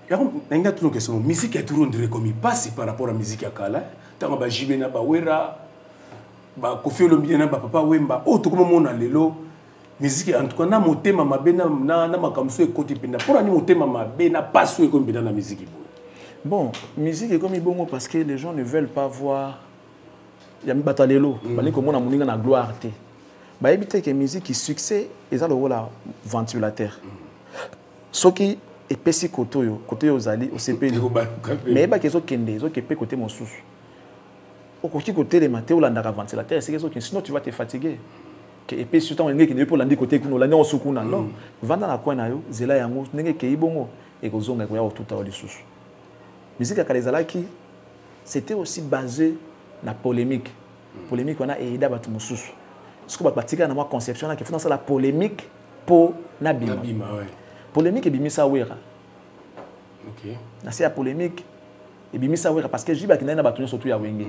S3: Ya nanga tuno question musique est toujours dire comme il passe par rapport à musique ya kala tanga ba jibe na ba wera ba Koffi Olomide na ba papa Wemba o to comme mona lelo musique en tout cas na motema mabe na makamso e koti penda pour ani motema mabe na passe e comme na musique.
S2: Bon, musique est comme ibongo parce que les gens ne veulent pas voir. Il y a un batalelo, il y a une gloire. Il y a une musique qui succès, et ça le rôle ventilateur. Ce qui est pessi côté aux alliés, au CP. Mais il y a des gens qui sont côté mon sous. Au côté des matins, il y a un ventilateur, sinon tu vas te fatiguer. Et puis surtout, il y a des gens qui sont côté kuno, l'année au soukuna. Non, vendant la coin nayo, zela yango, n'engé qui ibongo et que zonga kwa tout à l'heure sous. Musique à Kalezalaki, c'était aussi basé la polémique. Polémique, on a aidé à battre mon sous. Ce que je vais ma conception, c'est qu'il faut la polémique pour Nabima. Polémique et Bimisa Wera. Ok. C'est la polémique et Bimisa Wera parce que je dis que je vais surtout à Wenge.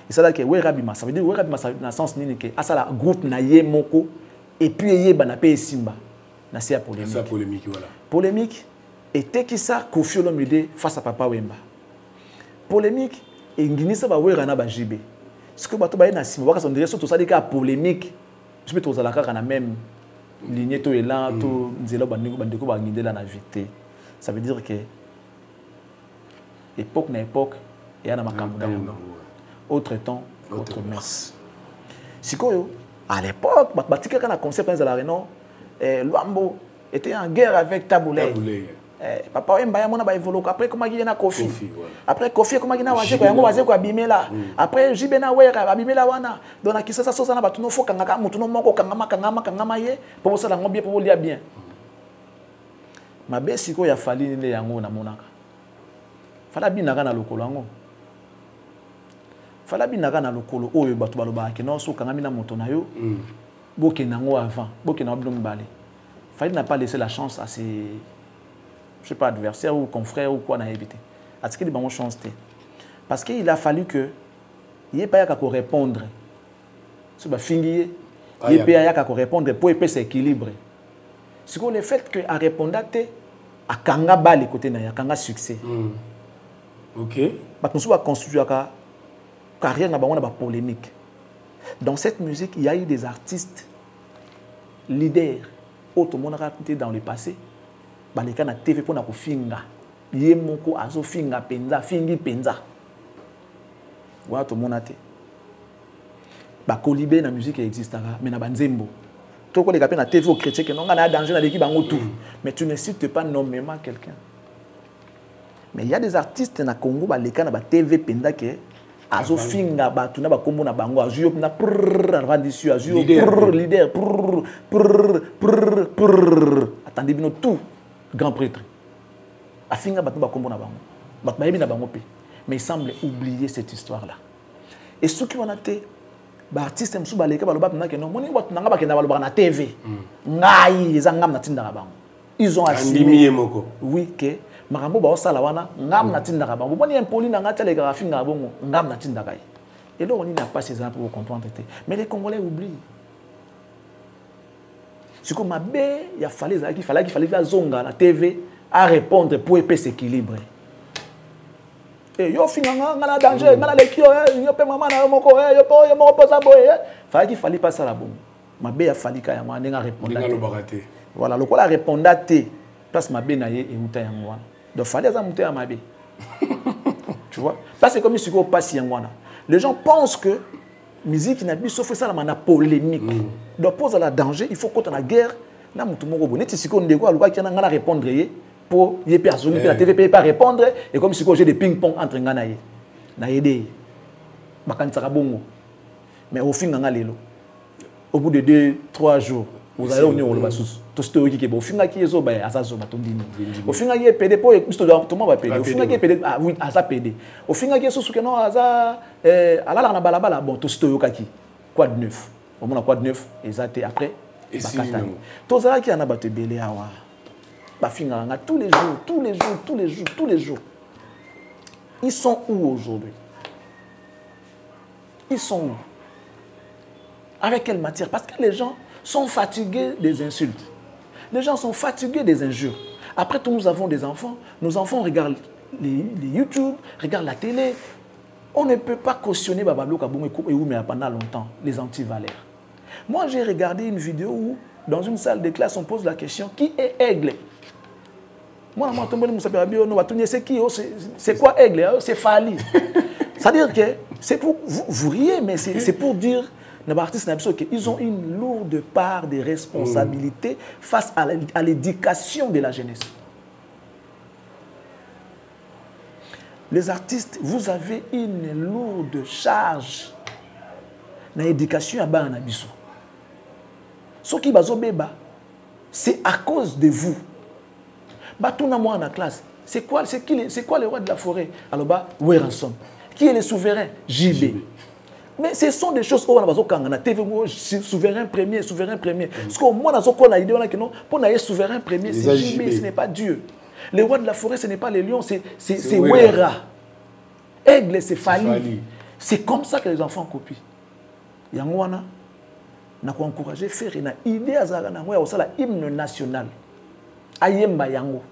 S2: Et ça là que Wera Bima, ça veut dire Wera Bima dans le sens nini que à ça la groupe na ye moko et puis ye ba na pe simba. Na c'est polémique.
S3: C'est polémique voilà.
S2: Polémique était qui ça Koffi Olomide face à Papa Wemba. Polémique et nginisa ba Wera na ba JB. Ce que bato ba na simba ba on dirait surtout ça dit que polémique. Je peux tozala ka na même lignée to elan to nzela bandeko ba ngindela na vité. Ça veut dire que époque na époque il y a na makambo na autre temps autre messe. Sikoyo à l'époque batika kana concept dans la réunion Luambo était en guerre avec Taboulé. Papa Wemba ya mona ba évoluer après comment il y a Koffi. Après Koffi comment il y a waje ko yango waje ko abimela. Après JB na Wera abimela wana. Donc na kisa ça na batuno fo kangaka mutuno moko kangama ye pour ça la ngobie pour lia bien. Mabe siko ya fali ni yango na monaka. Fala binaka na lokolo yango. Fala binaka na lokolo oyo batu baloba ke non so kangami na moto na yo. Boke nango avant, boke na blum balé. Fali n'a pas laissé la chance à ses je sais pas adversaires ou confrères ou quoi na évité. À ce qu'il y a une chance parce qu'il a fallu que il y ait pas qu'à répondre. Ce ba fingier, il y ait pas qu'à répondre pour épais équilibre. C'est que le fait que à répondre à kanga bali côté na ya kanga succès.
S3: OK.
S2: Ba nous va construire ka carrière na ba on a polémique. Dans cette musique, il y a eu des artistes leaders auto monde raconté dans le passé. Baleka na TV pour na ko finga. Ye moko azo finga penza, fingi penza. Wa to monate. Ba kolibé na musique existe mais na banzembo. To ko les na TV au chrétien que non na danger na l'équipe bango tout. Mais tu ne cites pas nommément quelqu'un. Mais il y a des artistes na Congo baleka na ba TV penza que azo finga ba tuna ba kombo na bango azu na rendition azu leader attendez bino tout grand prêtre afinga ba tuna ba kombo na bango ba yebi na bango pe mais il semble oublier cette histoire là et ceux qui ont été ba artiste msu baleka ba loba na que non moni ba tuna ba kena ba loba na TV ngai ezangam na tinda bango ils ont assumé oui que makambo ba osala wana ngam na tinda bango boni impoli na ngata les graphiques na bongo ngam na tinda kai et là on n'a pas ces gens pour comprendre mais les Congolais oublient ce que mabe il fallait faire zonga na TV à répondre pour épais s'équilibrer et yo finga ngana danger ngana lekio yo pe mama na moko yo moko posa boye fallait pas ça la bongo mabe ya fallait ka ya mwana nga répondre voilà le quoi répondre place mabe na ye et uta ya mwana donc fallait ça monter à mabe tu vois parce que comme si on passe ya mwana les gens pensent que musique n'a plus sauf ça la polémique donc pose à la danger il faut qu'on la guerre na mutu moko boné ti siko ndeko aluka ki na ngana répondre pour y personne la TV pas répondre et comme si j'ai des ping-pong entre ngana ye na aider bakanisa bongo mais au fin ngana lelo au bout de 2-3 jours vous allez on le basus to story qui au fin qui ezo ba azazo batondini au fin qui PD pour tout le monde va PD au fin qui PD ah oui aza PD au fin qui ezo que non aza alala na balabala bon to story kaki quoi de neuf au moins quoi de neuf exacté après bakatani to zala qui ana bato belé awa tous les jours. Ils sont où aujourd'hui? Ils sont où? Avec quelle matière? Parce que les gens sont fatigués des insultes. Les gens sont fatigués des injures. Après tout, nous avons des enfants. Nos enfants regardent les YouTube, regardent la télé. On ne peut pas cautionner Babablo Kaboum et Oumé pendant longtemps, les anti-valeurs. Moi, j'ai regardé une vidéo où, dans une salle de classe, on pose la question, qui est Aigle? Moi, c'est quoi Aigle? C'est Fali. C'est-à-dire que c'est pour vous riez, mais c'est pour dire qu'ils ont une lourde part de responsabilité face à l'éducation de la jeunesse. Les artistes, vous avez une lourde charge dans l'éducation à Banabiso. Ce qui c'est à cause de vous. Batuna moi en classe. C'est quoi le roi de la forêt? Alors Weranson. Qui est le souverain? JB. Mais ce sont des choses où on a TV souverain premier. Parce qu'au moins on a l'idée que non, pour être souverain premier, c'est JB, ce n'est pas Dieu. Le roi de la forêt, ce n'est pas les lions, c'est Wera. Aigle, c'est Fali. C'est comme ça que les enfants copient. Yangwana n'a pas encouragé faire une idée à Zagana, la hymne national. Ayemba Yango,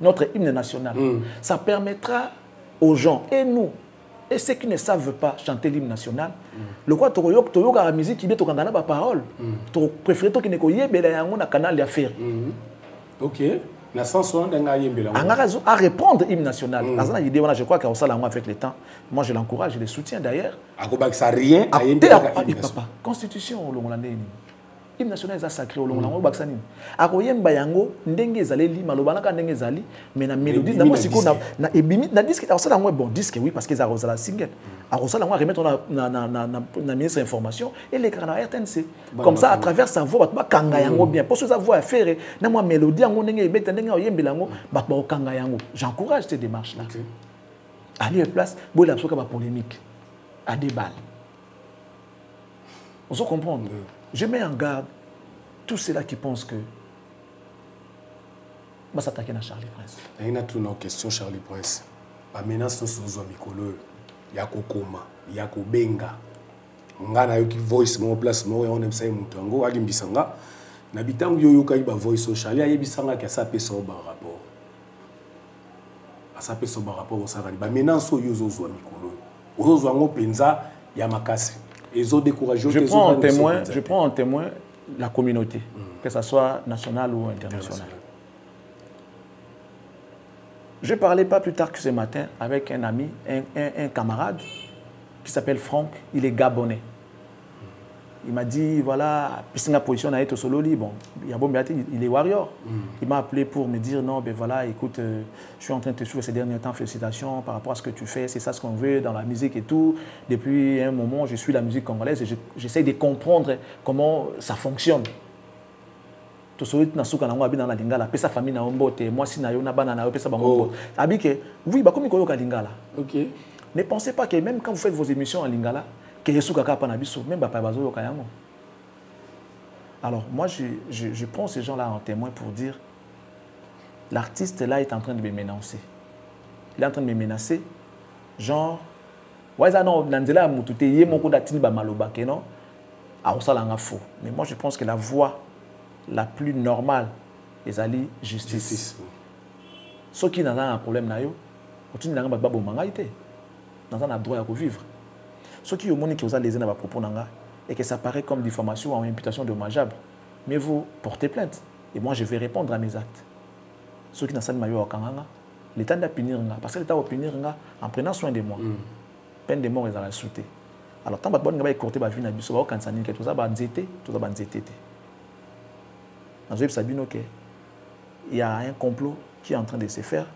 S2: notre hymne national. Ça permettra aux gens, et nous, et ceux qui ne savent pas chanter l'hymne national, le quoi tu as la musique qui est la parole. Tu préfères que tu aies un canal d'affaires.
S3: Ok. Na sens
S2: à répondre l'hymne national. Je crois qu'à ça avec le temps. Moi je l'encourage, je le soutiens d'ailleurs.
S3: Ça rien à
S2: papa. Constitution au Longolande. L'hymne national est sacré au Longolande Baksani. A koyemba yango ndenge ezali malobana ka ndenge ezali mais na mélodie na moi siko na ebimi na disque alors ça là bon disque oui parce qu'ils a la single. Alors ça là remettre na ministre information et les canaux RTNC comme ça à travers sa voix ba kanga yango bien pour ça voix à faire na moi mélodie yango ndenge ebeta ndenge oyembela yango ba kanga yango. J'encourage ces démarches là. À lieu place bo la soka ba polémique à débat. On se comprend. Je mets en garde tous ceux-là qui pensent que va s'attaquer à Charlie Prince.
S3: Il y a une question, Charlie Prince. La menace de ce Mikolo, il y a Kokoma, il y a Kobenga. Il y a une voice, mon place, on aime ça, on a dit Bissanga. N'habitant yo kai ba voice au Charlie, il y a Bissanga qui a sapé son rapport. A sapé son rapport au Sarali. La menace au Yozo Mikolo. Ozo Zwango Penza, il y a Makasi.
S2: Je prends en témoin la communauté, que ce soit nationale ou internationale. Je parlais pas plus tard que ce matin avec un ami, un camarade qui s'appelle Franck, il est gabonais. Il m'a dit, voilà, la position a été solo bon, il est warrior. Il m'a appelé pour me dire, non, ben voilà, écoute, je suis en train de te suivre ces derniers temps, félicitations par rapport à ce que tu fais, c'est ça ce qu'on veut dans la musique et tout. Depuis un moment, je suis la musique congolaise et j'essaie de comprendre comment ça fonctionne. Tout ce qui est dans la lingala, sa famille na ombote, moi si na yo na banana, pesa bango. Abike, oui, bah comme il connaît lingala. OK. Ne pensez pas que même quand vous faites vos émissions en lingala, alors moi je prends ces gens-là en témoin pour dire l'artiste là est en train de me menacer. Il est en train de me menacer genre mais moi je pense que la voie la plus normale est aller justice. Ceux qui n'ont un problème ils n'ont pas droit à vivre. Ceux qui ont qui ont lésé dans propos et que ça paraît comme diffamation ou imputation dommageable, mais vous portez plainte et moi je vais répondre à mes actes. Ceux qui n'ont pas de maillot l'État doit punir parce que l'État va punir en prenant soin de moi. Peine de mort ils ont sauté. Alors tant que vous avez écourté la vie na biso ba kansani que tout ça ba nzete, tout ça ba nzete. Dans le Sabino que il y a un complot qui est en train de se faire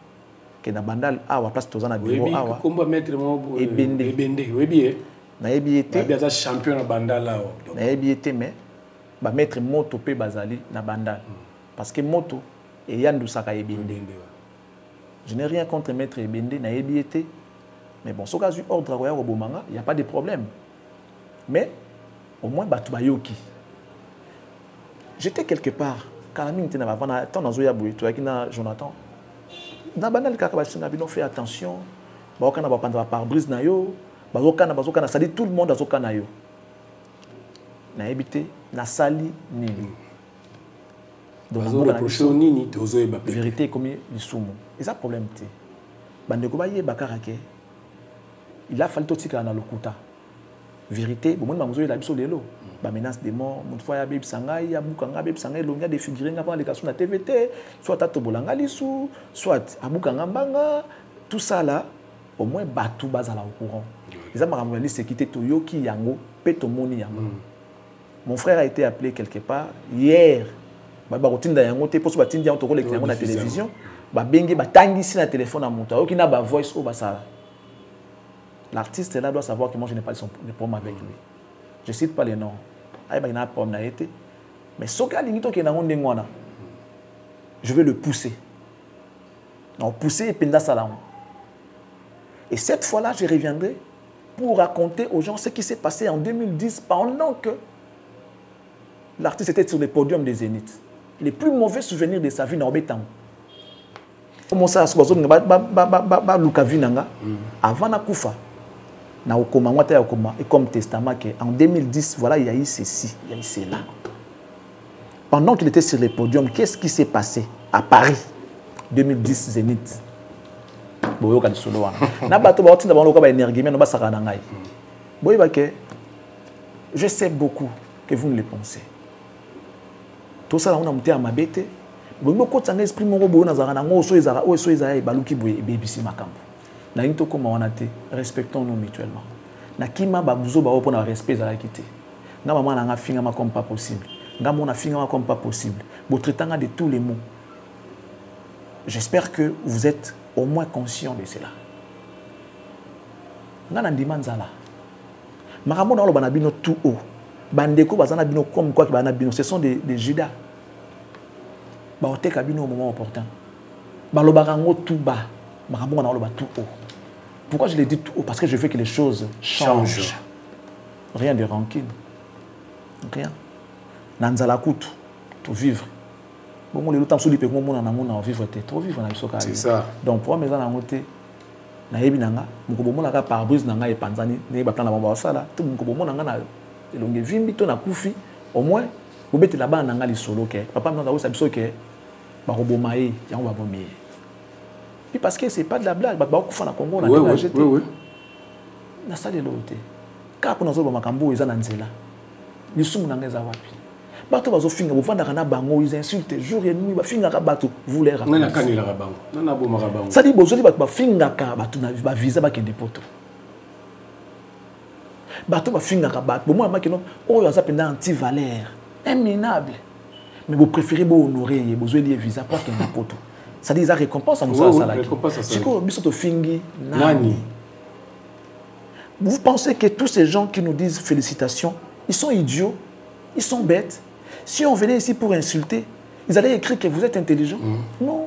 S2: que na bandal awa place tozana bureau awa.
S3: Combat maître mo ebende oui bien.
S2: Na ebiete
S3: ba champion na bandal là.
S2: Na ebiete mais ba mettre moto pe bazali na bandal parce que moto et yandu saka ebende. Je n'ai rien contre maître ebende na ebiete mais bon ce cas du ordre royal au Bomanga, il y a pas de problème. Mais au moins batu bayoki. J'étais quelque part quand la mine était na bana tant dans Zoya Boui, toi qui na Jonathan. Na bandal kaka ba singa bino fait attention. Ba okana ba panda par brise na yo. Bazokana sali tout le monde azokana yo. Na ebité na sali nini. Donc la vérité comme lisumu. Et ça problème té. Bandeko ba ye bakarake. Il a fallu totika na lokuta. Vérité, bon moi mamuzo la biso lelo. Ba menace de mort, mon fois ya beb sanga ya bukanga beb sanga longa de figurer nga pa les kaso na TVT, soit tato bolanga lisu, soit abukanga mbanga, tout ça là au moins batu bazala au courant. Les amarambali c'est quitté toyoki yango peto moni yango. Mon frère a été appelé quelque part hier. Ba rotinda yango te poso batindi yango to collecter yango na télévision. Ba bengi ba tangisi na téléphone à monta oki na ba voice au basala. L'artiste là doit savoir que moi je n'ai pas de problème avec lui. Je cite pas les noms. Aïe il a un problème na été. Mais soka limito ke na ngonde ngwana. Je vais le pousser. Non, pousser et penda salam. Et cette fois-là, je reviendrai pour raconter aux gens ce qui s'est passé en 2010 pendant que l'artiste était sur le podium des Zénith. Les plus mauvais souvenirs de sa vie dans Bétam. Comment ça se passe? Luka Vinanga, avant Nakoufa. na okoma ngwata ya okoma et comme testament que en 2010 voilà il y a eu ceci, il y a eu cela. Pendant qu'il était sur le podium, qu'est-ce qui s'est passé à Paris 2010 Zénith. Boyo ka solo wana. Na bato ba otinda ba loka ba énergie mais no ba saka na ngai. Boyo ba ke je sais beaucoup que vous ne le pensez. Tout ça on a monté à mabete. Boyo ko tsanga esprit moko boyo na zaka na ngo so ezara baluki boye bebisi makambo. Na into koma wana te, respectons-nous mutuellement. Na kima ba buzo ba opona respect za la kité. Na maman na nga finga ma comme pas possible. Nga mona finga ma comme pas possible. Bo traitanga de tous les mots. J'espère que vous êtes au moins conscient de cela. Nga na ndimanzala. Makambo na lo banabino tout haut. Bandeko bazana bino comme quoi que banabino, ce sont des Judas. Ba oteka bino au moment opportun. Ba lo barango tout bas. Makambo na lo ba tout haut. Pourquoi je l'ai dit tout haut? Parce que je veux que les choses changent. Rien de rancune. Rien. Nanzala kutu, tout vivre. Bon, les temps sous les périmètres, on a vivre, trop vivre dans le socal.
S3: C'est ça.
S2: Donc pour moi, mes amis, na yebi nanga, muko bomo nanga pare-brise nanga et panzani, ne ba plan la bomba sala, tout muko bomo nanga na elonge vimbi to na kufi, au moins, vous bete là-bas nanga li solo ke. Papa me nanga sabiso ke ba robomae, yango ba bomie. Puis parce que c'est pas de la blague, ba kufa na Congo na jeté.
S3: Oui.
S2: Na sala loté. Ka pour nazo ba makambo eza na nzela. Lisumu nanga eza wapi? Bato bazo finga bo fanda kana bango ils insultent jour et nuit ba finga ka bato vous les rappelez.
S3: Nana kanila ka bango. Nana bo maka bango.
S2: Ça dit bozo li bato ba finga ka bato na ba visa ba kende poto. Bato ba finga ka bato bo moi makino oyo aza penda anti valeur imminable. Mais vous préférez bo honorer et bozo li visa pour kende poto. Ça dit ça récompense à nous ça là. C'est quoi biso to fingi nani. Vous pensez que tous ces gens qui nous disent félicitations, ils sont idiots, ils sont bêtes? Si on venait ici pour insulter, ils allaient écrire que vous êtes intelligent. Non.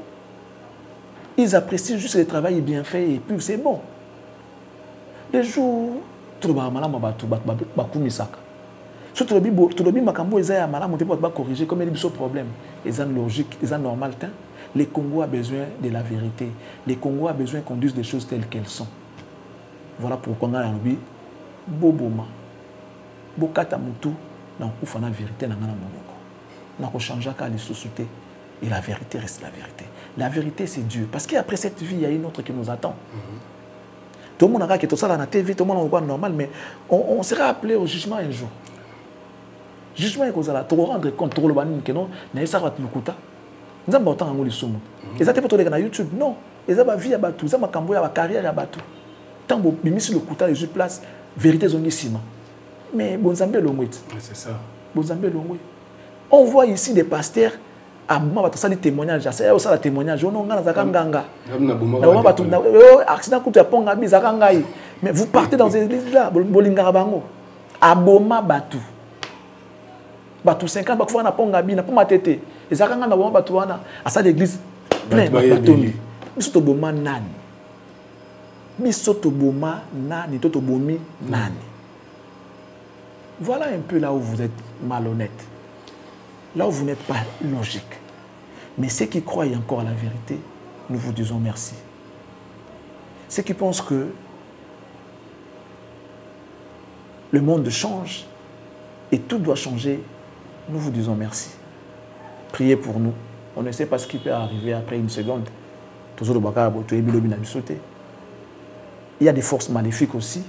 S2: Ils apprécient juste le travail bien fait et puis c'est bon. Les jours, tout le monde va corriger comme il y a problème. Ils ont logique, ils ont normal. Les Congos ont besoin de la vérité. Les Congos ont besoin qu'on dise des choses telles qu'elles sont. Voilà pourquoi on a envie Boboma. Bokata Moutou. Donc, il faut la vérité dans la on change les sociétés et la vérité reste la vérité. La vérité, c'est Dieu. Parce qu'après cette vie, il y a une autre qui nous attend. Tout le monde a tout ça dans la TV, tout le monde a normal, mais on sera appelé au jugement un jour. Jugement est comme ça, tu rendre compte, tu vas que non, mais ça va te le coûter. Nous avons autant de choses. Et ça, tu peux te sur YouTube. Non. Et ça va vie à Batou, ça va camboyer à carrière à Batou. Tant que tu sur le coûter, les place, vérité zonissima. Mais Bonzambé Longwit.
S3: C'est ça.
S2: Bonzambé Longwit. On voit ici des pasteurs à Bouma, ça des témoignages. C'est ça le témoignage. On a Zakanganga. Accident contre Ponga Bizakangai. Mais vous partez dans ces églises là, Bolingarabango. À Boma Batou. Batou 50, Bakou na Ponga Bina, pour ma tête. Et Zakanga na Boma Batouana. À ça l'église plein de Batou. Bisoto Boma Nani. Bisoto Boma Nani. Toto Bomi Nani. Voilà un peu là où vous êtes malhonnête. Là où vous n'êtes pas logique. Mais ceux qui croient encore à la vérité, nous vous disons merci. Ceux qui pensent que le monde change et tout doit changer, nous vous disons merci. Priez pour nous. On ne sait pas ce qui peut arriver après une seconde. Il y a des forces maléfiques aussi.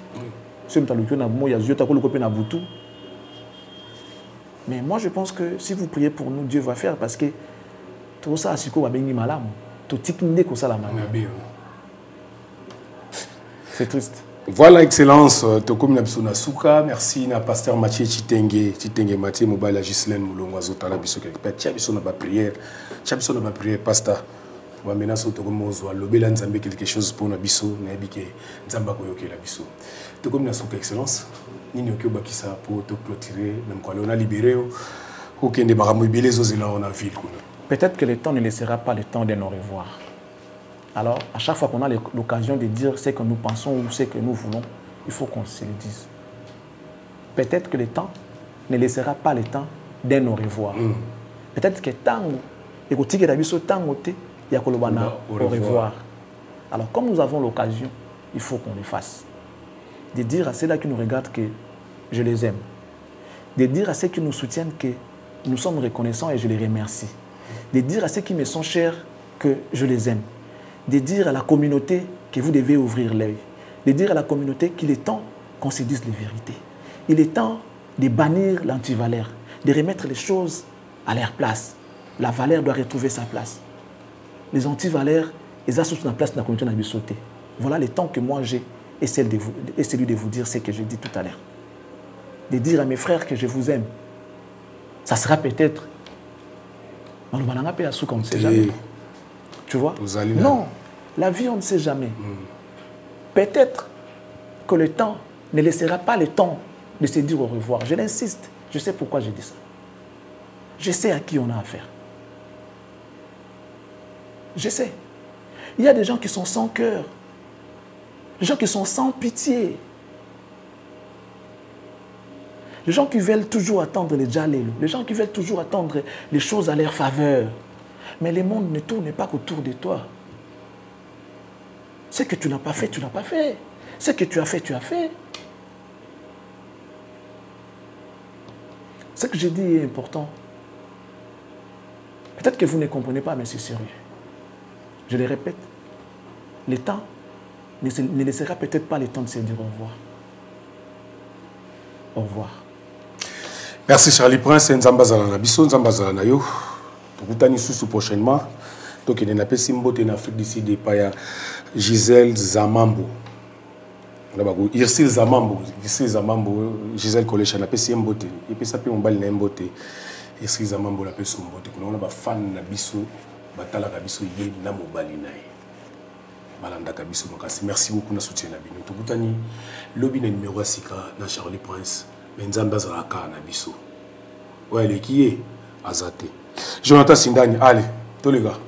S2: Mais moi je pense que si vous priez pour nous, Dieu va faire parce que tout ça c'est triste.
S3: Voilà, Excellence, Tokomi Nabsuna Souka, merci na pasteur Mathieu Chitenge Mathieu Mobile Gislaine Moulongo Azotala biso quelque part, Tchabiso na ba prière, pasteur. Maintenant so Tokomo zo lobela Nzambe quelque chose pour na biso na ebike Nzamba koyoke la biso. Tokomi na Souka Excellence, nini okobakisa pour te clôturer même quand on a libéré aucun des baramobile zozela on a ville.
S2: Peut-être que le temps ne laissera pas le temps de nous revoir. Alors, à chaque fois qu'on a l'occasion de dire ce que nous pensons ou ce que nous voulons, il faut qu'on se le dise. Peut-être que le temps ne laissera pas le temps de nous revoir. Peut-être que tango, et que tu tango il y a au revoir. Alors, comme nous avons l'occasion, il faut qu'on le fasse. de dire à ceux-là qui nous regardent que je les aime, de dire à ceux qui nous soutiennent que nous sommes reconnaissants et je les remercie, de dire à ceux qui me sont chers que je les aime, de dire à la communauté que vous devez ouvrir l'œil, de dire à la communauté qu'il est temps qu'on se dise les vérités. Il est temps de bannir l'antivaleur, de remettre les choses à leur place. La valeur doit retrouver sa place. Les antivaleurs, ils assurent la place de la communauté dans sauté. Voilà le temps que moi j'ai et celui de vous dire ce que je dis tout à l'heure. De dire à mes frères que je vous aime. Ça sera peut-être dans le Mananga à Souk, on ne sait jamais. Tu vois? Non, la vie, on ne sait jamais. Peut-être que le temps ne laissera pas le temps de se dire au revoir. Je l'insiste. Je sais pourquoi je dis ça. Je sais à qui on a affaire. Je sais. Il y a des gens qui sont sans cœur. Des gens qui sont sans pitié. Les gens qui veulent toujours attendre les djalelo. Les gens qui veulent toujours attendre les choses à leur faveur. Mais le monde ne tourne pas autour de toi. Ce que tu n'as pas fait, tu n'as pas fait. Ce que tu as fait, tu as fait. Ce que je dis est important. Peut-être que vous ne comprenez pas, mais c'est sérieux. Je le répète. Le temps ne laissera peut-être pas le temps de se dire au revoir. Au revoir.
S3: Merci Charlie Prince, Nzambazala na biso, Nzambazala na yo. Tukutani susu prochainement. Donc il y a une simbote en Afrique d'ici des paya Gisèle Zamambo. Irsil Zamambo, Gisèle Kolecha na pesi mbote. Et puis ça peut on bali na mbote. Irsil Zamambo la pesi mbote. Kuna on ba fan na biso, batala ka biso ye na mobali na ye. Balanda ka biso makasi. Merci beaucoup na soutien na bino. Tukutani lobby na numéro 6 na Charlie Prince. Nzambazala ka na biso. Ouais, le qui est Azate. Jonathan Sindani, allez, tous les gars.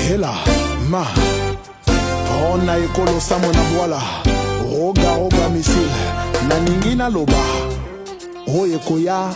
S4: Hela, ma, on a ekolo samona boala, roga roga missile, na ningina loba, oye koya,